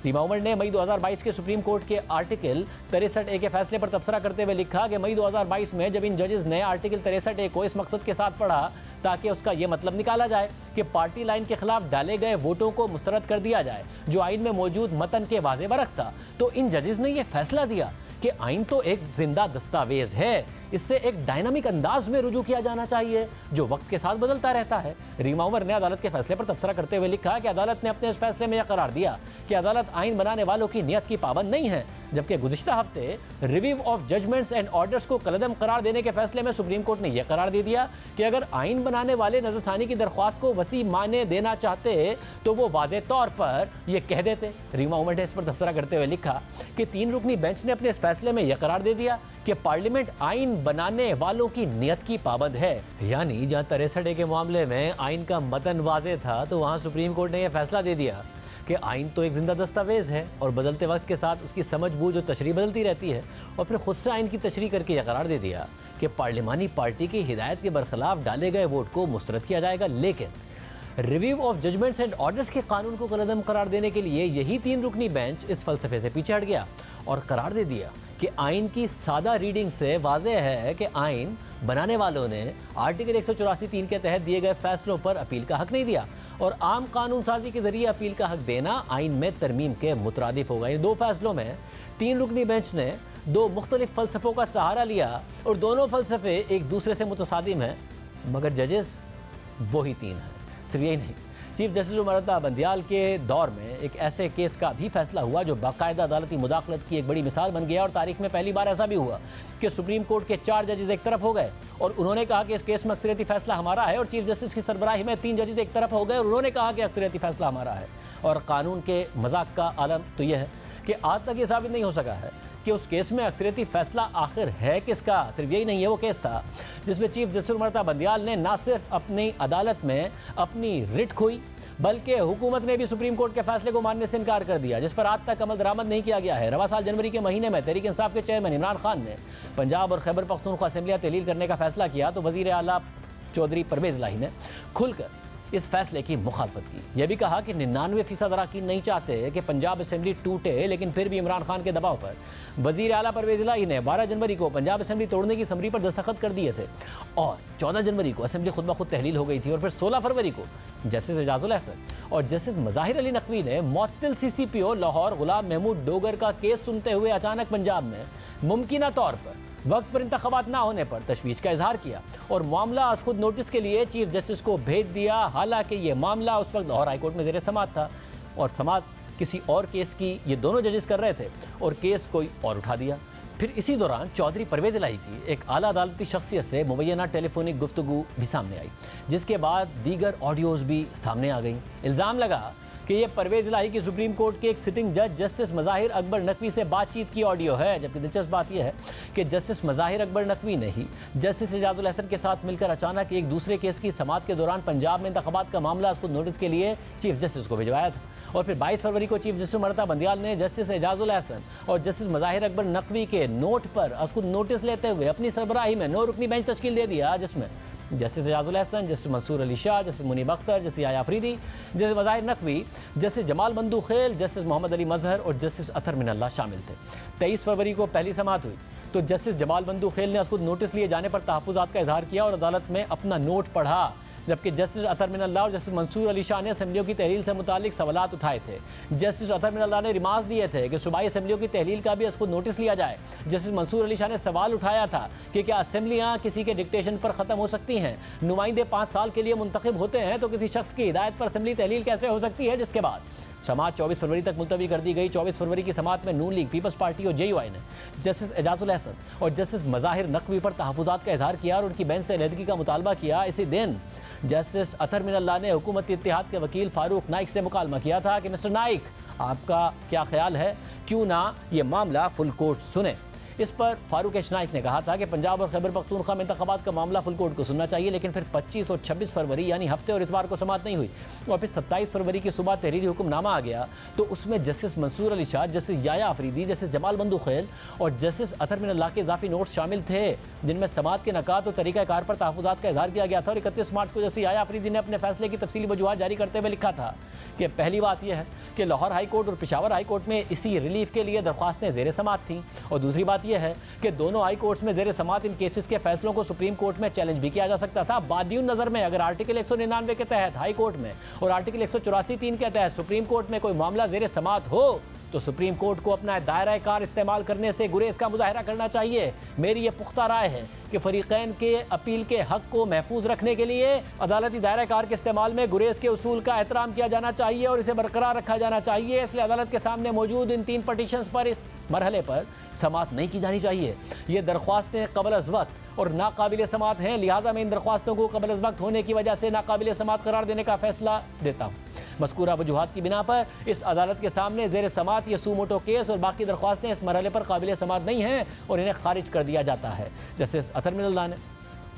रीमा उमर ने मई 2022 के सुप्रीम कोर्ट के आर्टिकल 63A के फैसले पर तबसरा करते हुए लिखा कि मई 2022 में जब इन जजेस ने आर्टिकल 63A को इस मकसद के साथ पढ़ा ताकि उसका ये मतलब निकाला जाए कि पार्टी लाइन के खिलाफ डाले गए वोटों को मुस्तरद कर दिया जाए जो आइन में मौजूद मतन के वाज़े बरक्स था, तो इन जजेस ने यह फैसला दिया कि आइन तो एक जिंदा दस्तावेज है, इससे एक डायनामिक अंदाज में रुजू किया जाना चाहिए जो वक्त के साथ बदलता रहता है। रीमा उमर ने अदालत के फैसले पर तबसरा करते हुए लिखा कि अदालत ने अपने इस फैसले में यह करार दिया कि अदालत आइन बनाने वालों की नियत की पाबंद नहीं है, जबकि गुज़िश्ता हफ्ते review of judgments and orders को कलअदम करार देने के फैसले में सुप्रीम कोर्ट ने यह करार दे दिया कि अगर आइन बनाने वाले नजरसानी की दरख्वास्त को वसी माने देना चाहते तो वो वाज़े तौर पर यह कह देते। रीमा उमर ने इस पर तबसरा करते हुए लिखा कि 3 रुकनी बेंच ने अपने इस फैसले में यह करार दे दिया कि पार्लियामेंट आइन बनाने वालों की नियत की पाबंद है। यानी जहां 63A के मामले में आइन का मतन वाज़े था तो वहां सुप्रीम कोर्ट ने यह फैसला दे दिया कि आइन तो एक जिंदा दस्तावेज है और बदलते वक्त के साथ उसकी समझ बूझ और तशरीह बदलती रहती है, और फिर खुद से आइन की तशरीह करके यह करार दे दिया कि पार्लिमानी पार्टी की हिदायत के बरखिलाफ डाले गए वोट को मुस्तरद किया जाएगा। लेकिन review of judgments and orders के कानून को कलअदम करार देने के लिए यही 3 रुकनी बेंच इस फलसफे से पीछे हट गया और करार दे दिया कि आइन की सादा रीडिंग से वाज़ेह है कि आइन बनाने वालों ने आर्टिकल 184(3) के तहत दिए गए फैसलों पर अपील का हक नहीं दिया और आम कानून साजी के जरिए अपील का हक देना आइन में तरमीम के मुतरादिफ होगा। इन 2 फैसलों में 3 रुकनी बेंच ने 2 मुख्तलिफ फ़लसफ़ों का सहारा लिया और दोनों फ़लसफ़े एक दूसरे से मुतसादिम हैं, मगर जजेस वही 3 हैं। सिर्फ यही नहीं, चीफ जस्टिस उमर अता बंदियाल के दौर में एक ऐसे केस का भी फैसला हुआ जो बाकायदा अदालती मुदाखलत की एक बड़ी मिसाल बन गया और तारीख में पहली बार ऐसा भी हुआ कि सुप्रीम कोर्ट के 4 जजेस एक तरफ हो गए और उन्होंने कहा कि इस केस में अक्सरियती फैसला हमारा है, और चीफ जस्टिस की सरबराही में 3 जजेस एक तरफ हो गए और उन्होंने कहा कि अक्सरियती फैसला हमारा है। और कानून के मजाक का आलम तो यह है कि आज तक ये साबित नहीं हो सका है कि उस केस में अक्सरियती फैसला आखिर है किसका। सिर्फ यही नहीं है, वो केस था जिसमें चीफ जस्टिस उमर अता बंदियाल ने ना सिर्फ अपनी अदालत में अपनी रिट खोई बल्कि हुकूमत ने भी सुप्रीम कोर्ट के फैसले को मानने से इनकार कर दिया, जिस पर आज तक अमल दरामद नहीं किया गया है। रवा साल जनवरी के महीने में तहरीक इंसाफ के चेयरमैन इमरान खान ने पंजाब और खैबर पख्तूनख्वा असेंबलियाँ तहलील करने का फैसला किया तो वज़ीर आला चौधरी परवेज़ इलाही ने खुलकर इस फैसले की मुखालफत की। यह भी कहा कि 99% अरकान नहीं चाहते कि पंजाब असेंबली टूटे, लेकिन फिर भी इमरान खान के दबाव पर वज़ीर आला परवेज़ इलाही ने 12 जनवरी को पंजाब असेंबली तोड़ने की समरी पर दस्तखत कर दिए थे और 14 जनवरी को असेंबली खुद ब खुद तहलील हो गई थी। और फिर 16 फरवरी को जस्टिस एजाजुल अहसन और जस्टिस मज़ाहिर अली नकवी ने मुअत्तिल CCPO लाहौर गुलाम महमूद डोगर का केस सुनते हुए अचानक पंजाब में मुमकिना तौर पर वक्त पर इंतखाबात ना होने पर तशवीश का इजहार किया और मामला आज खुद नोटिस के लिए चीफ जस्टिस को भेज दिया। हालांकि ये मामला उस वक्त लाहौर हाईकोर्ट में ज़ेर समाअत था और समाअत किसी और केस की ये दोनों जजेस कर रहे थे और केस कोई और उठा दिया। फिर इसी दौरान चौधरी परवेज़ इलाही की एक आला अदालती शख्सियत से मुबैना टेलीफोनिक गुफ्तगू भी सामने आई, जिसके बाद दीगर ऑडियोज़ भी सामने आ गई। इल्ज़ाम लगा कि ये परवेज़ इलाही की सुप्रीम कोर्ट के एक सिटिंग जज जस्टिस मज़ाहिर अकबर नकवी से बातचीत की ऑडियो है। जबकि दिलचस्प बात यह है कि जस्टिस मज़ाहिर अकबर नकवी ने ही जस्टिस एजाजुल अहसन के साथ मिलकर अचानक एक दूसरे केस की समाअत के दौरान पंजाब में इंतखाबात का मामला उसको नोटिस के लिए चीफ जस्टिस को भिजवाया था। और फिर 22 फरवरी को चीफ जस्टिस उमर अता बंदियाल ने जस्टिस एजाजुल अहसन और जस्टिस मज़ाहिर अकबर नकवी के नोट पर उसको नोटिस लेते हुए अपनी सरबराही में 9 रुकनी बेंच तश्कील दे दिया, जिसमें justice Ijazul Ahsan, justice Mansoor Ali Shah, justice Munib Akhtar, justice Yahya Afridi, justice Mazahar Naqvi, justice Jamal Mandokhel, justice Mohammad Ali Mazhar और जस्टिस अतर मिनल्ला शामिल थे। 23 फरवरी को पहली समाअत हुई तो जस्टिस जमाल बंदूखेल ने उसको नोटिस लिए जाने पर तहफ़्फ़ुज़ात का इजहार किया और अदालत में अपना नोट पढ़ा, जबकि जस्टिस अतर मिनल्ला और जस्टिस मंसूर अली शाह ने असेंबलियों की तहलील से मुतालिक सवालात उठाए थे। जस्टिस अतर मिनल्ला ने रिमार्क्स दिए थे कि सूबाई असेंबलियों की तहलील का भी उसको नोटिस लिया जाए। जस्टिस मंसूर अली शाह ने सवाल उठाया था कि क्या असेंबलियाँ किसी के डिक्टेशन पर ख़त्म हो सकती हैं? नुमाइंदे 5 साल के लिए मुंतखब होते हैं तो किसी शख्स की हिदायत पर असेंबली तहलील कैसे हो सकती है? जिसके बाद समाअत 24 फरवरी तक मुलतवी कर दी गई। 24 फरवरी की समाअत में नून लीग, पीपल्स पार्टी और JUI ने जस्टिस एजाजुल अहसन और जस्टिस मज़ाहिर नकवी पर तहफ़्फ़ुज़ात का इजहार किया और उनकी बेंच से अलहदगी का मुतालबा किया। इसी दिन जस्टिस अतर मिनल्ला ने हुकूमती इत्तेहाद के वकील फारूक नाइक से मुकालमा किया था कि मिस्टर नाइक, आपका क्या ख्याल है, क्यों ना ये मामला फुल कोर्ट सुने। इस पर फारूक एच नाइक ने कहा था कि पंजाब और खैबर पख्तूनख्वा में इंतखाबात का मामला फुल कोर्ट को सुनना चाहिए, लेकिन फिर 25 और 26 फरवरी यानी हफ्ते और इतवार को समाअत नहीं हुई और फिर 27 फरवरी की सुबह तहरीरी हुक्मनामा आ गया तो उसमें justice Mansoor Ali Shah, justice Yahya Afridi, justice Jamal Mandokhel और जस्टिस अतर मिनल्ला के इजाफी नोट्स शामिल थे, जिनमें समाअत के नकात और तरीक़ाकार पर तहफ़्फ़ुज़ात का इजहार किया गया था। और 31 मार्च को जस्टिस याया अफरीदी ने अपने फैसले की तफसीली वजूहात जारी करते हुए लिखा था कि पहली बात यह है कि लाहौर हाई कोर्ट और पेशावर हाई कोर्ट में इसी रिलीफ के लिए दरख्वास्तें ज़ेर समाअत थीं, और दूसरी बात यह है कि दोनों हाई कोर्ट्स में ज़ेर समाअत इन केसेस के फैसलों को सुप्रीम कोर्ट में चैलेंज भी किया जा सकता था। बादियुन नज़र में अगर आर्टिकल 199 के तहत हाई कोर्ट में और आर्टिकल 184(3) के तहत सुप्रीम कोर्ट में कोई मामला ज़ेर समाअत हो तो सुप्रीम कोर्ट को अपना दायरा कार इस्तेमाल करने से गुरेज का मुजाहरा करना चाहिए। मेरी ये पुख्ता राय है कि फरीकैन के अपील के हक को महफूज रखने के लिए अदालती दायरा कार के इस्तेमाल में गुरेज के उसूल का एहतराम किया जाना चाहिए और इसे बरकरार रखा जाना चाहिए। इसलिए अदालत के सामने मौजूद इन 3 पटिशन्स पर इस मरहले पर समाअत नहीं की जानी चाहिए। ये दरख्वास्तें कबल अज़ वक्त और नाकाबिल समाअत हैं, लिहाजा मैं इन दरख्वास्तों को कबल अज़ वक्त होने की वजह से नाकाबिल समाअत करार देने का फैसला देता हूँ। मज़कूरा वजूहात की बिना पर इस अदालत के सामने ज़ेर समाअत ये सूमोटो केस और बाकी दरख्वास्तें इस मरहले पर काबिल समाअत नहीं हैं और इन्हें खारिज कर दिया जाता है। जस्टिस अतर मिनल्ला ने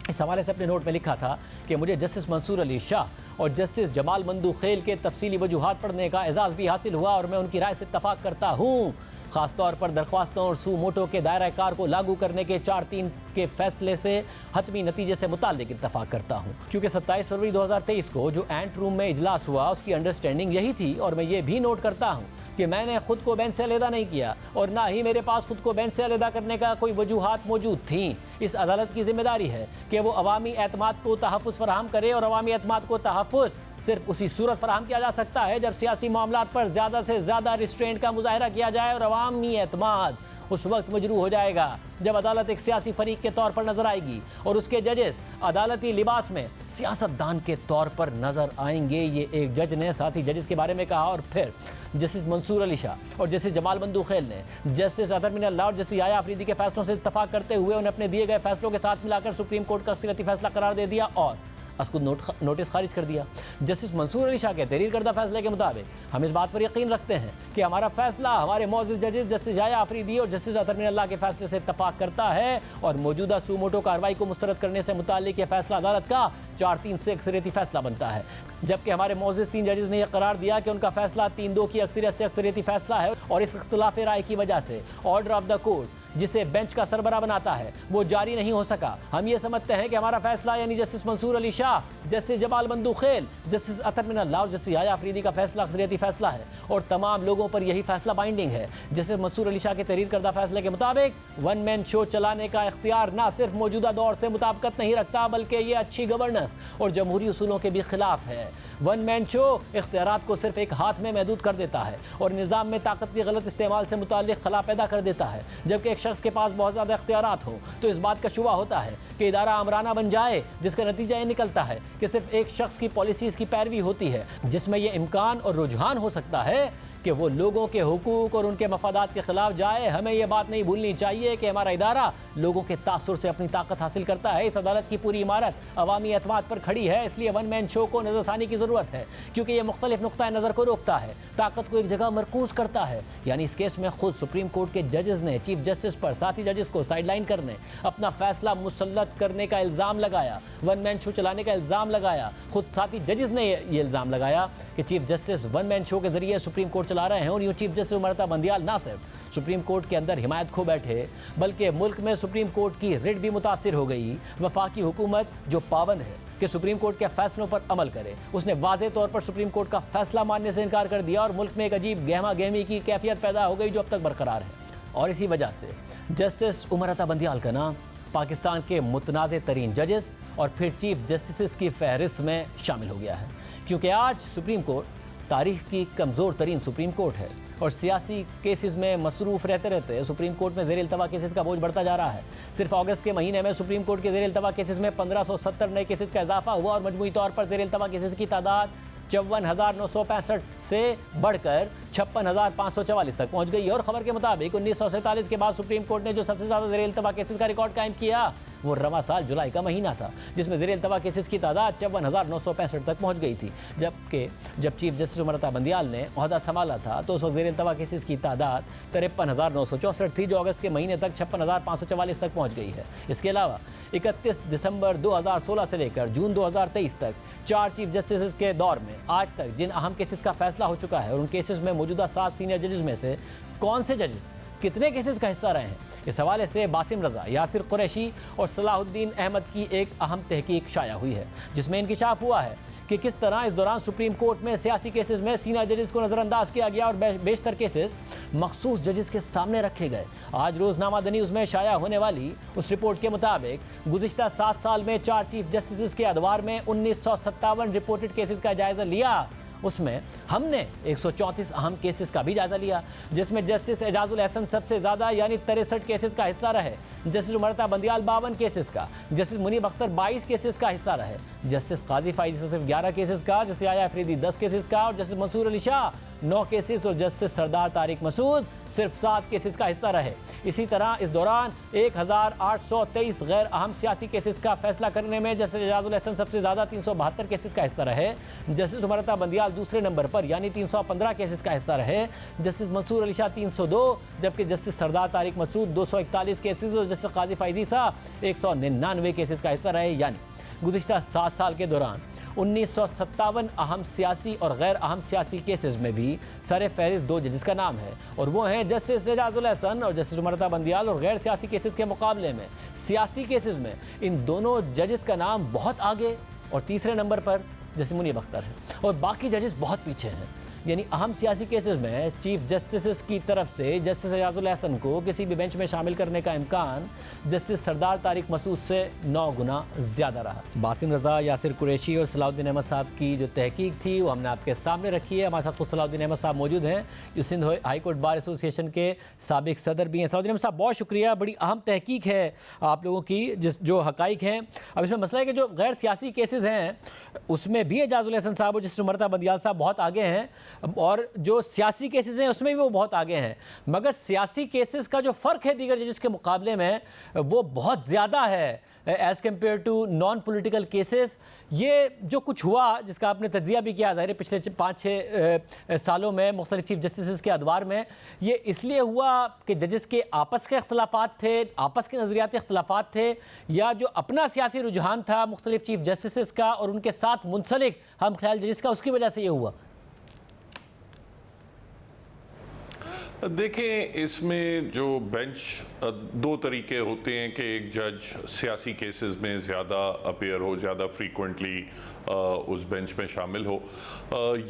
इस हवाले से अपने नोट में लिखा था कि मुझे जस्टिस मंसूर अली शाह और जस्टिस जमाल मंदूखेल के तफसीली वजूहात पढ़ने का एजाज़ भी हासिल हुआ और मैं उनकी राय से इत्तफ़ाक़ करता हूँ। ख़ासतौर पर दरख्वास्तों और सूमोटो के दायरा कार को लागू करने के 4-3 के फैसले से हतमी नतीजे से मुताल्लिक़ इत्तफ़ाक़ करता हूँ, क्योंकि 27 फरवरी 2023 को जो एंट रूम में इजलास हुआ उसकी अंडरस्टैंडिंग यही थी। और मैं ये भी नोट करता हूँ कि मैंने खुद को बेंच से अलहदा नहीं किया और ना ही मेरे पास खुद को बेंच से अलहदा करने का कोई वजूहात मौजूद थी। इस अदालत की जिम्मेदारी है कि वो अवामी एतमाद को तहफ़्फ़ुज़ फराहम करे और अवामी एतमाद को तहफ़्फ़ुज़ सिर्फ उसी सूरत फराहम किया जा सकता है जब सियासी मामलात पर ज़्यादा से ज़्यादा रिस्ट्रेंट का मुजाहरा किया जाए और अवामी एतमाद उस वक्त मजरू हो जाएगा जब अदालत एक सियासी फरीक के तौर पर नजर आएगी और उसके जजेस अदालती लिबास में सियासतदान के तौर पर नजर आएंगे। ये एक जज ने साथी जजेस के बारे में कहा। और फिर जस्टिस मंसूर अली शाह और जस्टिस जमाल मंदूखेल ने जस्टिस अतर मिनल्ला और जस्टिस याया अफरीदी के फैसलों से इत्तफाक करते हुए उन्हें अपने दिए गए फैसलों के साथ मिलाकर सुप्रीम कोर्ट का अक्सरियती फैसला करार दे दिया और उसको नोटिस खारिज कर दिया। जस्टिस मंसूर अली शाह के तहरीर करदा फैसले के मुताबिक हम इस बात पर यकीन रखते हैं कि हमारा फैसला हमारे मौजूद जजेस जस्टिस याया अफरीदी और जस्टिस अतर मिनल्ला के फैसले से इत्तफाक करता है और मौजूदा सूमोटो कार्रवाई को मुस्तरद करने से मुताल्लिक यह फैसला अदालत का 4-3 से अक्सरियती फैसला बनता है। जबकि हमारे मौजूद 3 जजेस ने यह करार दिया कि उनका फैसला 3-2 की अक्सरियत से अक्सरियती फैसला है और इस इख्तिलाफ राय की वजह से ऑर्डर ऑफ द कोर्ट जिसे बेंच का सरबरा बनाता है वो जारी नहीं हो सका। हम ये समझते हैं कि हमारा फैसला यानी justice Mansoor Ali Shah, justice Jamal Mandokhel, justice Athar Minallah और जस्टिस याया अफरीदी का फैसला अक्सरियती फैसला है और तमाम लोगों पर यही फैसला बाइंडिंग है। जस्टिस मंसूर अली शाह के तहरीर करदा फैसले के मुताबिक 1 मैन शो चलाने का इख्तियार न सिर्फ मौजूदा दौर से मुताबिकत नहीं रखता बल्कि ये अच्छी गवर्नेंस और जमहूरी उसूलों के भी खिलाफ है। 1 मैन शो इख्तियारात को सिर्फ एक हाथ में महदूद कर देता है और निज़ाम में ताकत के गलत इस्तेमाल से मुताल्लिक खला पैदा कर देता है। जबकि एक शख्स के पास बहुत ज़्यादा इख्तियारात हो तो इस बात का शुबा होता है कि इदारा आमराना बन जाए, जिसका नतीजा ये निकलता है कि सिर्फ एक शख्स की पॉलिसीज़ की पैरवी होती है, जिसमें यह इम्कान और रुझान हो सकता है कि वो लोगों के हुकूक और उनके मफादात के खिलाफ जाए। हमें यह बात नहीं भूलनी चाहिए कि हमारा इदारा लोगों के तासुर से अपनी ताकत हासिल करता है। इस अदालत की पूरी इमारत अवामी एतमाद पर खड़ी है, इसलिए 1 मैन शो को नज़रसानी की ज़रूरत है क्योंकि यह मुख्तलिफ नुक्ता नज़र को रोकता है, ताकत को एक जगह मरकूज करता है। यानी इस केस में खुद सुप्रीम कोर्ट के जजेस ने चीफ जस्टिस पर साथी जजेस को साइडलाइन करने, अपना फैसला मुसल्लत करने का इल्ज़ाम लगाया, 1 मैन शो चलाने का इल्ज़ाम लगाया। खुद साथी जजेस ने ये इल्ज़ाम लगाया कि चीफ जस्टिस 1 मैन शो के जरिए सुप्रीम कोर्ट चला रहे हैं और यूँ चीफ जस्टिस उमरता बंदियाल ना सिर्फ सुप्रीम कोर्ट के अंदर हिमायत खो बैठे बल्कि मुल्क में सुप्रीम कोर्ट की रिट भी मुतासिर हो गई। वफाकी हुकूमत जो पाबंद है कि सुप्रीम कोर्ट के फैसलों पर अमल करे, उसने वाज़े तौर पर सुप्रीम कोर्ट का फैसला मानने से इनकार कर दिया और मुल्क में एक अजीब गहमा गहमी की कैफियत पैदा हो गई जो अब तक बरकरार है। और इसी वजह से जस्टिस उमरता बंदियाल का नाम पाकिस्तान के मुतनाज़ तरीन जजेस और फिर चीफ जस्टिस की फहरिस्त में शामिल हो गया है, क्योंकि आज सुप्रीम कोर्ट तारीख की कमज़ोर तरीन सुप्रीम कोर्ट है और सियासी केसेस में मसरूफ़ रहते सुप्रीम कोर्ट में ज़ेर इल्तवा केसेस का बोझ बढ़ता जा रहा है। सिर्फ अगस्त के महीने में सुप्रीम कोर्ट के ज़ेर इल्तवा केसेस में 1570 नए केसेस का इजाफा हुआ और मजमूई तौर पर ज़ेर इल्तवा केसेस की तादाद 54,965 से बढ़कर 56,544 तक पहुंच गई। और खबर के मुताबिक 1947 के बाद सुप्रीम कोर्ट ने जो सबसे ज़्यादा ज़ेर इल्तवा केसेस का रिकॉर्ड कायम किया वो रवा साल जुलाई का महीना था, जिसमें ज़ेर इल्तवा केसेस की तादाद 54,965 तक पहुंच गई थी। जब चीफ जस्टिस उमरता बंदियाल ने ओहदा संभाला था तो उस वक्त ज़ेर इल्तवा केसेस की तादाद 53,964 थी, जो अगस्त के महीने तक 56,544 तक पहुँच गई है। इसके अलावा 31 दिसंबर 2016 से लेकर जून 2023 तक 4 चीफ जस्टिस के दौर में आज तक जिन अहम केसेस का फैसला हो चुका है और उन केसेस में मौजूदा 7 सीनियर जजेस में से कौन से जजेस कितने केसेस का हिस्सा रहे हैं, इस हवाले से बासिम रजा, यासिर कुरैशी और सलाहुद्दीन अहमद की एक अहम तहकीक शाया हुई है, जिसमें इंकिशाफ हुआ है कि किस तरह इस दौरान सुप्रीम कोर्ट में सियासी केसेस में सीनियर जजेस को नज़रअंदाज किया गया और बेशतर केसेस मखसूस जजेस के सामने रखे गए। आज रोज़नामा द न्यूज़ में शाया होने वाली उस रिपोर्ट के मुताबिक गुज़िश्ता 7 साल में 4 चीफ जस्टिस के अदवार में 1957 रिपोर्टेड केसेस का जायज़ा लिया उसमें हमने 134 अहम केसेस का भी जायजा लिया, जिसमें जस्टिस एजाजुल एहसन सबसे ज़्यादा यानी 63 केसेस का हिस्सा रहे, जस्टिस उमरता बंदियाल 52 केसेस का, जस्टिस मुनीब अख्तर 22 केसेस का हिस्सा रहे, जस्टिस काजी फाइजी सिर्फ 11 केसेस का, जस्टिस आया अफरीदी 10 केसेस का और जस्टिस मंसूर अली शाह 9 केसेस और जस्टिस सरदार तारिक मसूद सिर्फ 7 केसेस का हिस्सा रहे। इसी तरह इस दौरान 1823 गैर अहम सियासी केसेस का फैसला करने में जस्टिस एजाजुल एहसन सबसे ज़्यादा 372 केसेस का हिस्सा रहे, जस्टिस उमरता बंदियाल दूसरे नंबर पर यानी 315 केसेस का हिस्सा रहे, जस्टिस मंसूर अली शाह 302, जबकि जस्टिस सरदार तारिक मसूद 241 केसेस और जस्टिस काजी फाइजी साहब 199 केसेस का हिस्सा रहे। यानी गुज़िश्ता 7 साल के दौरान 1957 अहम सियासी और गैर अहम सियासी केसेस में भी सर फहरिस्त 2 जजेस का नाम है और वो हैं जस्टिस एजाजुल एहसन और जस्टिस उमरता बंदियाल। और गैर सियासी केसेस के मुकाबले में सियासी केसेस में इन दोनों जजेस का नाम बहुत आगे और तीसरे नंबर पर जस्टिस मुनीब अख्तर है और बाकी जजेस बहुत पीछे हैं। यानी अहम सियासी केसेस में चीफ जस्टिस की तरफ से जस्टिस एजाजुल एहसन को किसी भी बेंच में शामिल करने का इम्कान जस्टिस सरदार तारिक मसूद से 9 गुना ज़्यादा रहा। बासिम रज़ा, यासिर कुरैशी और सलाउद्दीन अहमद साहब की जो तहकीक थी वो हमने आपके सामने रखी है। हमारे साथ खुद सलाउद्दीन अहमद साहब मौजूद हैं जो Sindh high court bar association के साबिक सदर भी हैं। सलाउद्दीन अहमद साहब बहुत शुक्रिया, बड़ी अहम तहकीक है आप लोगों की जो हक़ाइक़ हैं। अब इसमें मसला है कि जो गैर सियासी केसेस हैं उसमें भी एजाजुल एहसन साहब और जस्टिस उमरता बंदियाल साहब बहुत आगे हैं और जो सियासी केसेस हैं उसमें भी वो बहुत आगे हैं, मगर सियासी केसेस का जो फ़र्क है दीगर जजेस के मुकाबले में वो बहुत ज़्यादा है as compared to non political cases. ये जो कुछ हुआ जिसका आपने तज्ज़िया भी किया ज़ाहिर पिछले 5-6 सालों में मुख्तलिफ चीफ जस्टिस के अदवार में, ये इसलिए हुआ कि जजेस के आपस के अख्तलाफात थे, आपस के नज़रियाती अख्तलाफात थे, या जो अपना सियासी रुझान था मुख्तलिफ चीफ जस्टिस का और उनके साथ मुंसलिक हम ख्याल जजेस का, उसकी वजह से ये हुआ? देखें, इसमें जो बेंच 2 तरीके होते हैं कि एक जज सियासी केसेस में ज़्यादा अपीयर हो, ज़्यादा फ्रीक्वेंटली उस बेंच में शामिल हो,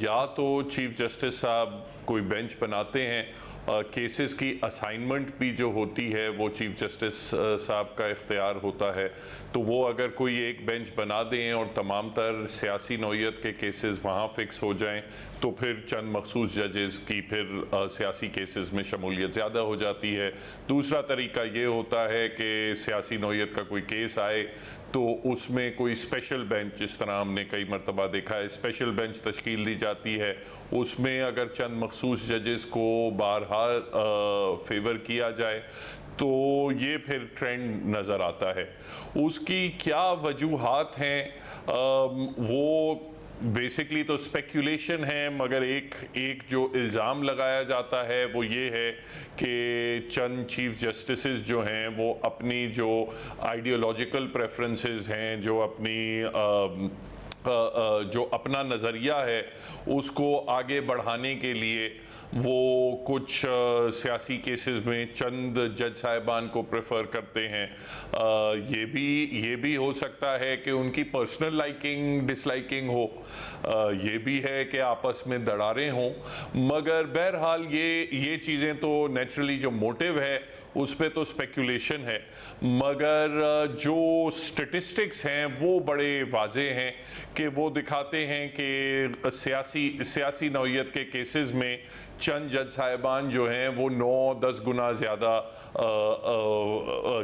या तो चीफ जस्टिस साहब कोई बेंच बनाते हैं, केसेस की असाइनमेंट भी जो होती है वो चीफ जस्टिस साहब का इख्तियार होता है, तो वो अगर कोई एक बेंच बना दें और तमाम तर सियासी नौइयत के केसेस वहाँ फिक्स हो जाएं तो फिर चंद मखसूस जजेस की फिर सियासी केसेस में शमूलियत ज़्यादा हो जाती है। दूसरा तरीका ये होता है कि सियासी नौइयत का कोई केस आए तो उसमें कोई स्पेशल बेंच, जिस तरह हमने कई मरतबा देखा है स्पेशल बेंच तश्कील दी जाती है, उसमें अगर चंद मखसूस जजेस को बारहा फेवर किया जाए तो ये फिर ट्रेंड नज़र आता है। उसकी क्या वजूहात हैं वो बेसिकली तो स्पेक्यूलेशन है, मगर एक जो इल्ज़ाम लगाया जाता है वो ये है कि चंद चीफ जस्टिसेस जो हैं वो अपनी जो आइडियोलॉजिकल प्रेफरेंसेस हैं, जो अपनी जो अपना नज़रिया है उसको आगे बढ़ाने के लिए वो कुछ सियासी केसेस में चंद जज साहिबान को प्रेफर करते हैं। ये भी हो सकता है कि उनकी पर्सनल लाइकिंग डिसलाइकिंग हो, ये भी है कि आपस में दरारें हों, मगर बहरहाल ये चीज़ें तो नेचुरली जो मोटिव है उस पर तो स्पेकुलेशन है, मगर जो स्टेटिस्टिक्स हैं वो बड़े वाज़े हैं कि वो दिखाते हैं कि सियासी नौइयत के केसेस में चंद जज साहिबान जो हैं वो 9-10 गुना ज़्यादा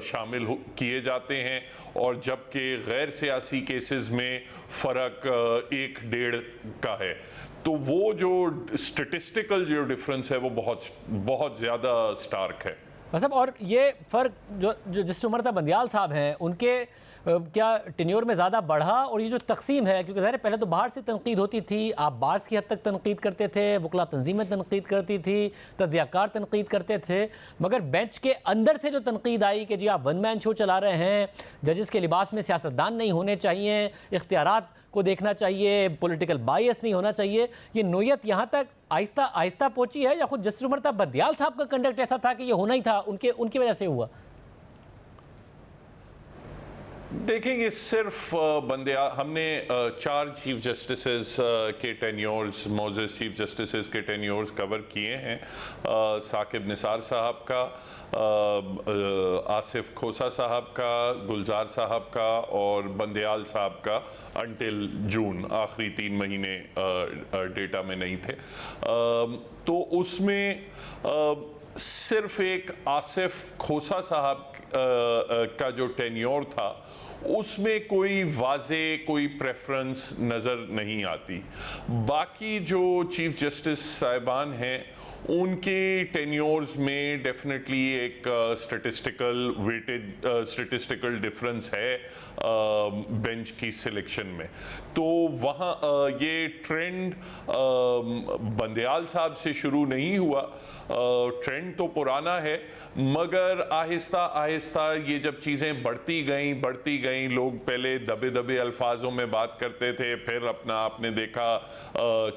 शामिल किए जाते हैं, और जबकि गैर सियासी केसेस में फ़र्क 1-1.5 का है। तो वो जो स्टेटिस्टिकल जो डिफरेंस है वो बहुत ज़्यादा स्टार्क है। मतलब और ये फ़र्क जो जस्टिस उमरता बंदियाल साहब हैं उनके क्या टेन्योर में ज़्यादा बढ़ा, और ये जो तकसीम है, क्योंकि ज़ाहिर पहले तो बाहर से तनकीद होती थी, आप बार्स की हद तक तनकीद करते थे, वकला तंजीमें तनकीद करती थी, तज्ज़ियाकार तनकीद करते थे, मगर बेंच के अंदर से जो तनकीद आई कि जी आप वन मैन शो चला रहे हैं, जजेस के लिबास में सियासतदान नहीं होने चाहिए, इख्तियारात को देखना चाहिए, पॉलिटिकल बायस नहीं होना चाहिए, ये नोयत यहाँ तक आहिस्ता आहिस्ता पहुँची है, या खुद जस्टिस उमरता बंदियाल साहब का कंडक्ट ऐसा था कि ये होना ही था, उनकी वजह से हुआ? देखेंगे सिर्फ हमने 4 चीफ जस्टिसेस के टेन्योर्स, मोजेस चीफ जस्टिसेस के टेन्योर्स कवर किए हैं। साकिब निसार साहब का, आसिफ खोसा साहब का, गुलजार साहब का और बंदयाल साहब का अंटिल जून, आखिरी 3 महीने डेटा में नहीं थे। तो उसमें सिर्फ एक आसिफ खोसा साहब का जो टेन्योर था उसमें कोई वाजे कोई प्रेफरेंस नज़र नहीं आती। बाकी जो चीफ जस्टिस साहिबान हैं उनके टेन्योर्स में डेफिनेटली एक स्टैटिस्टिकल डिफरेंस है बेंच की सिलेक्शन में। तो वहाँ ये ट्रेंड बंदयाल साहब से शुरू नहीं हुआ, ट्रेंड तो पुराना है, मगर आहिस्ता आहिस्ता ये जब चीज़ें बढ़ती गईं, लोग पहले दबे दबे अल्फाजों में बात करते थे, फिर आपने देखा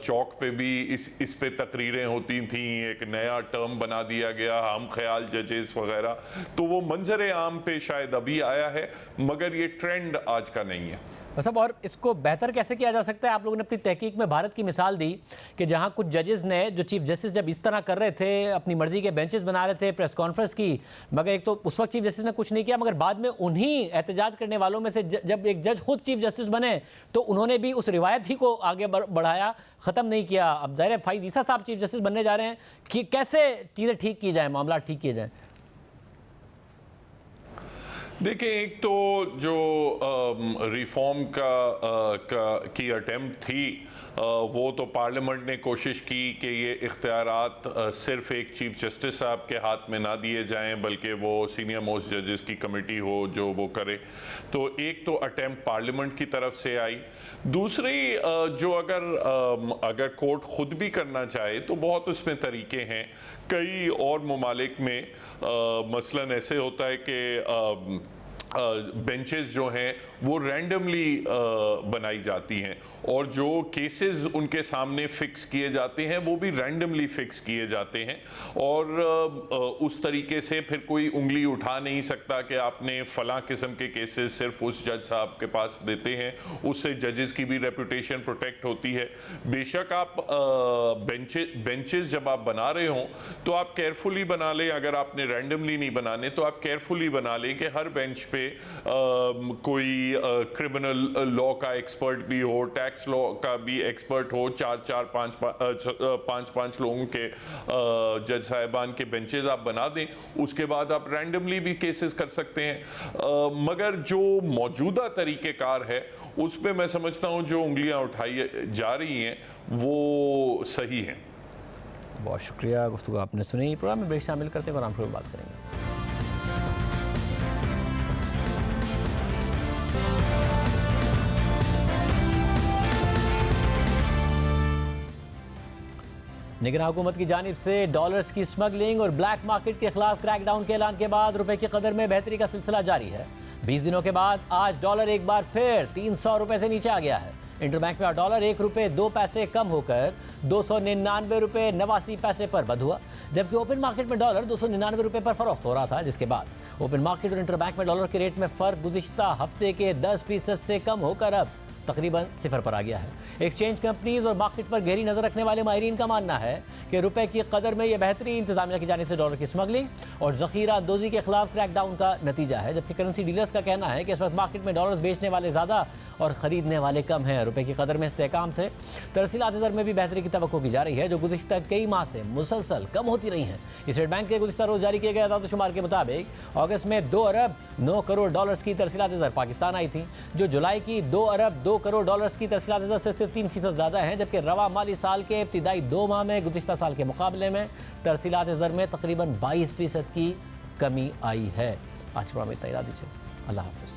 चौक पे भी इस पे तकरीरें होती थी, एक नया टर्म बना दिया गया, हम ख्याल जजेस वगैरह। तो वो मंजर आम पे शायद अभी आया है, मगर ये ट्रेंड आज का नहीं है। सब और इसको बेहतर कैसे किया जा सकता है? आप लोगों ने अपनी तहकीक में भारत की मिसाल दी कि जहां कुछ जजेस ने, जो चीफ जस्टिस जब इस तरह कर रहे थे, अपनी मर्जी के बेंचेस बना रहे थे, प्रेस कॉन्फ्रेंस की, मगर एक तो उस वक्त चीफ जस्टिस ने कुछ नहीं किया, मगर बाद में उन्हीं एहतजाज करने वालों में से जब एक जज खुद चीफ जस्टिस बने तो उन्होंने भी उस रिवायत ही को आगे बढ़ाया, ख़त्म नहीं किया। अब ज़ाहिर है फाइज़ ईसा साहब चीफ जस्टिस बनने जा रहे हैं कि कैसे चीज़ें ठीक की जाए, मामला ठीक किए जाए। देखिए, एक तो जो रिफॉर्म की अटेम्प्ट थी, वो तो पार्लियामेंट ने कोशिश की कि ये इख्तियारात सिर्फ एक चीफ जस्टिस साहब के हाथ में ना दिए जाएं, बल्कि वो सीनियर मोस्ट जजेस की कमेटी हो जो वो करे। तो एक तो अटेम्प्ट पार्लियामेंट की तरफ से आई। दूसरी, जो अगर कोर्ट खुद भी करना चाहे तो बहुत उसमें तरीके हैं। कई और ममालिक में मसलन ऐसे होता है कि बेंचेस जो हैं वो रैंडमली बनाई जाती हैं, और जो केसेस उनके सामने फिक्स किए जाते हैं वो भी रैंडमली फिक्स किए जाते हैं। और उस तरीके से फिर कोई उंगली उठा नहीं सकता कि आपने फ़लाँ किस्म के केसेस सिर्फ उस जज साहब के पास देते हैं, उससे जजेस की भी रेपुटेशन प्रोटेक्ट होती है। बेशक आप बेंचेस जब आप बना रहे हों तो आप केयरफुली बना लें, अगर आपने रैंडमली नहीं बनाने तो आप केयरफुली बना लें कि हर बेंच पे कोई क्रिमिनल लॉ का एक्सपर्ट भी हो, टैक्स लॉ का भी एक्सपर्ट हो, 4-5 लोगों के जज साहिबान के बेंचेस आप बना दें। उसके बाद आप रैंडमली भी केसेस कर सकते हैं। मगर जो मौजूदा तरीक़ेकार है उस पे मैं समझता हूँ जो उंगलियां उठाई जा रही हैं वो सही हैं। बहुत शुक्रिया, गुफ्तगू आपने सुनी। प्रोग्राम में ब्रेक शामिल करते हैं और हम फिर बात करेंगे। निगरान हुकूमत की जानिब से डॉलर्स की स्मगलिंग और ब्लैक मार्केट के खिलाफ क्रैकडाउन के ऐलान के बाद रुपए की कदर में बेहतरी का सिलसिला जारी है। 20 दिनों के बाद आज डॉलर एक बार फिर 300 रुपए से नीचे आ गया है। इंटरबैंक में डॉलर 1 रुपये 2 पैसे कम होकर 299 रुपये 89 पैसे पर बंद हुआ, जबकि ओपन मार्केट में डॉलर 299 रुपये पर फरोख्त हो रहा था, जिसके बाद ओपन मार्केट और इंटरबैंक में डॉलर के रेट में फ़र्क गुज़िश्ता हफ्ते के 10% से कम होकर अब तकरीबन 0 पर आ गया है। एक्सचेंज कंपनीज और मार्केट पर गहरी नजर रखने वाले माहिरीन का मानना है कि रुपए की कदर में यह बेहतरी इंतजामिया की जानिब से डॉलर की स्मगलिंग और जखीरा अंदोजी के खिलाफ क्रैकडाउन का नतीजा है, जबकि करेंसी डीलर्स का कहना है कि इस वक्त मार्केट में डॉलर्स बेचने वाले ज़्यादा और ख़रीदने वाले कम हैं। रुपए की कदर में इस्तेहकाम से तरसीलात दर में भी बेहतरी की तवक्को की जा रही है, जो गुज़िश्ता कई माह से मुसलसल कम होती रही हैं। स्टेट बैंक के गुज़िश्ता रोज़ जारी किए गए आदाद-ओ-शुमार के मुताबिक अगस्त में 2 अरब 9 करोड़ डॉलर्स की तरसीलात दर पाकिस्तान आई थी, जो जुलाई की 2 अरब 2 करोड़ डॉलर्स की तरसीलात दर से सिर्फ 3% ज़्यादा है, जबकि रवा माली साल के इब्तिदाई 2 माह में गुज़िश्ता साल के मुकाबले में तरसीलात दर में तकरीबन 22% की कमी आई है। आज प्रोग्राम में इतना ही दीजिए। अल्लाह हाफ़िज़।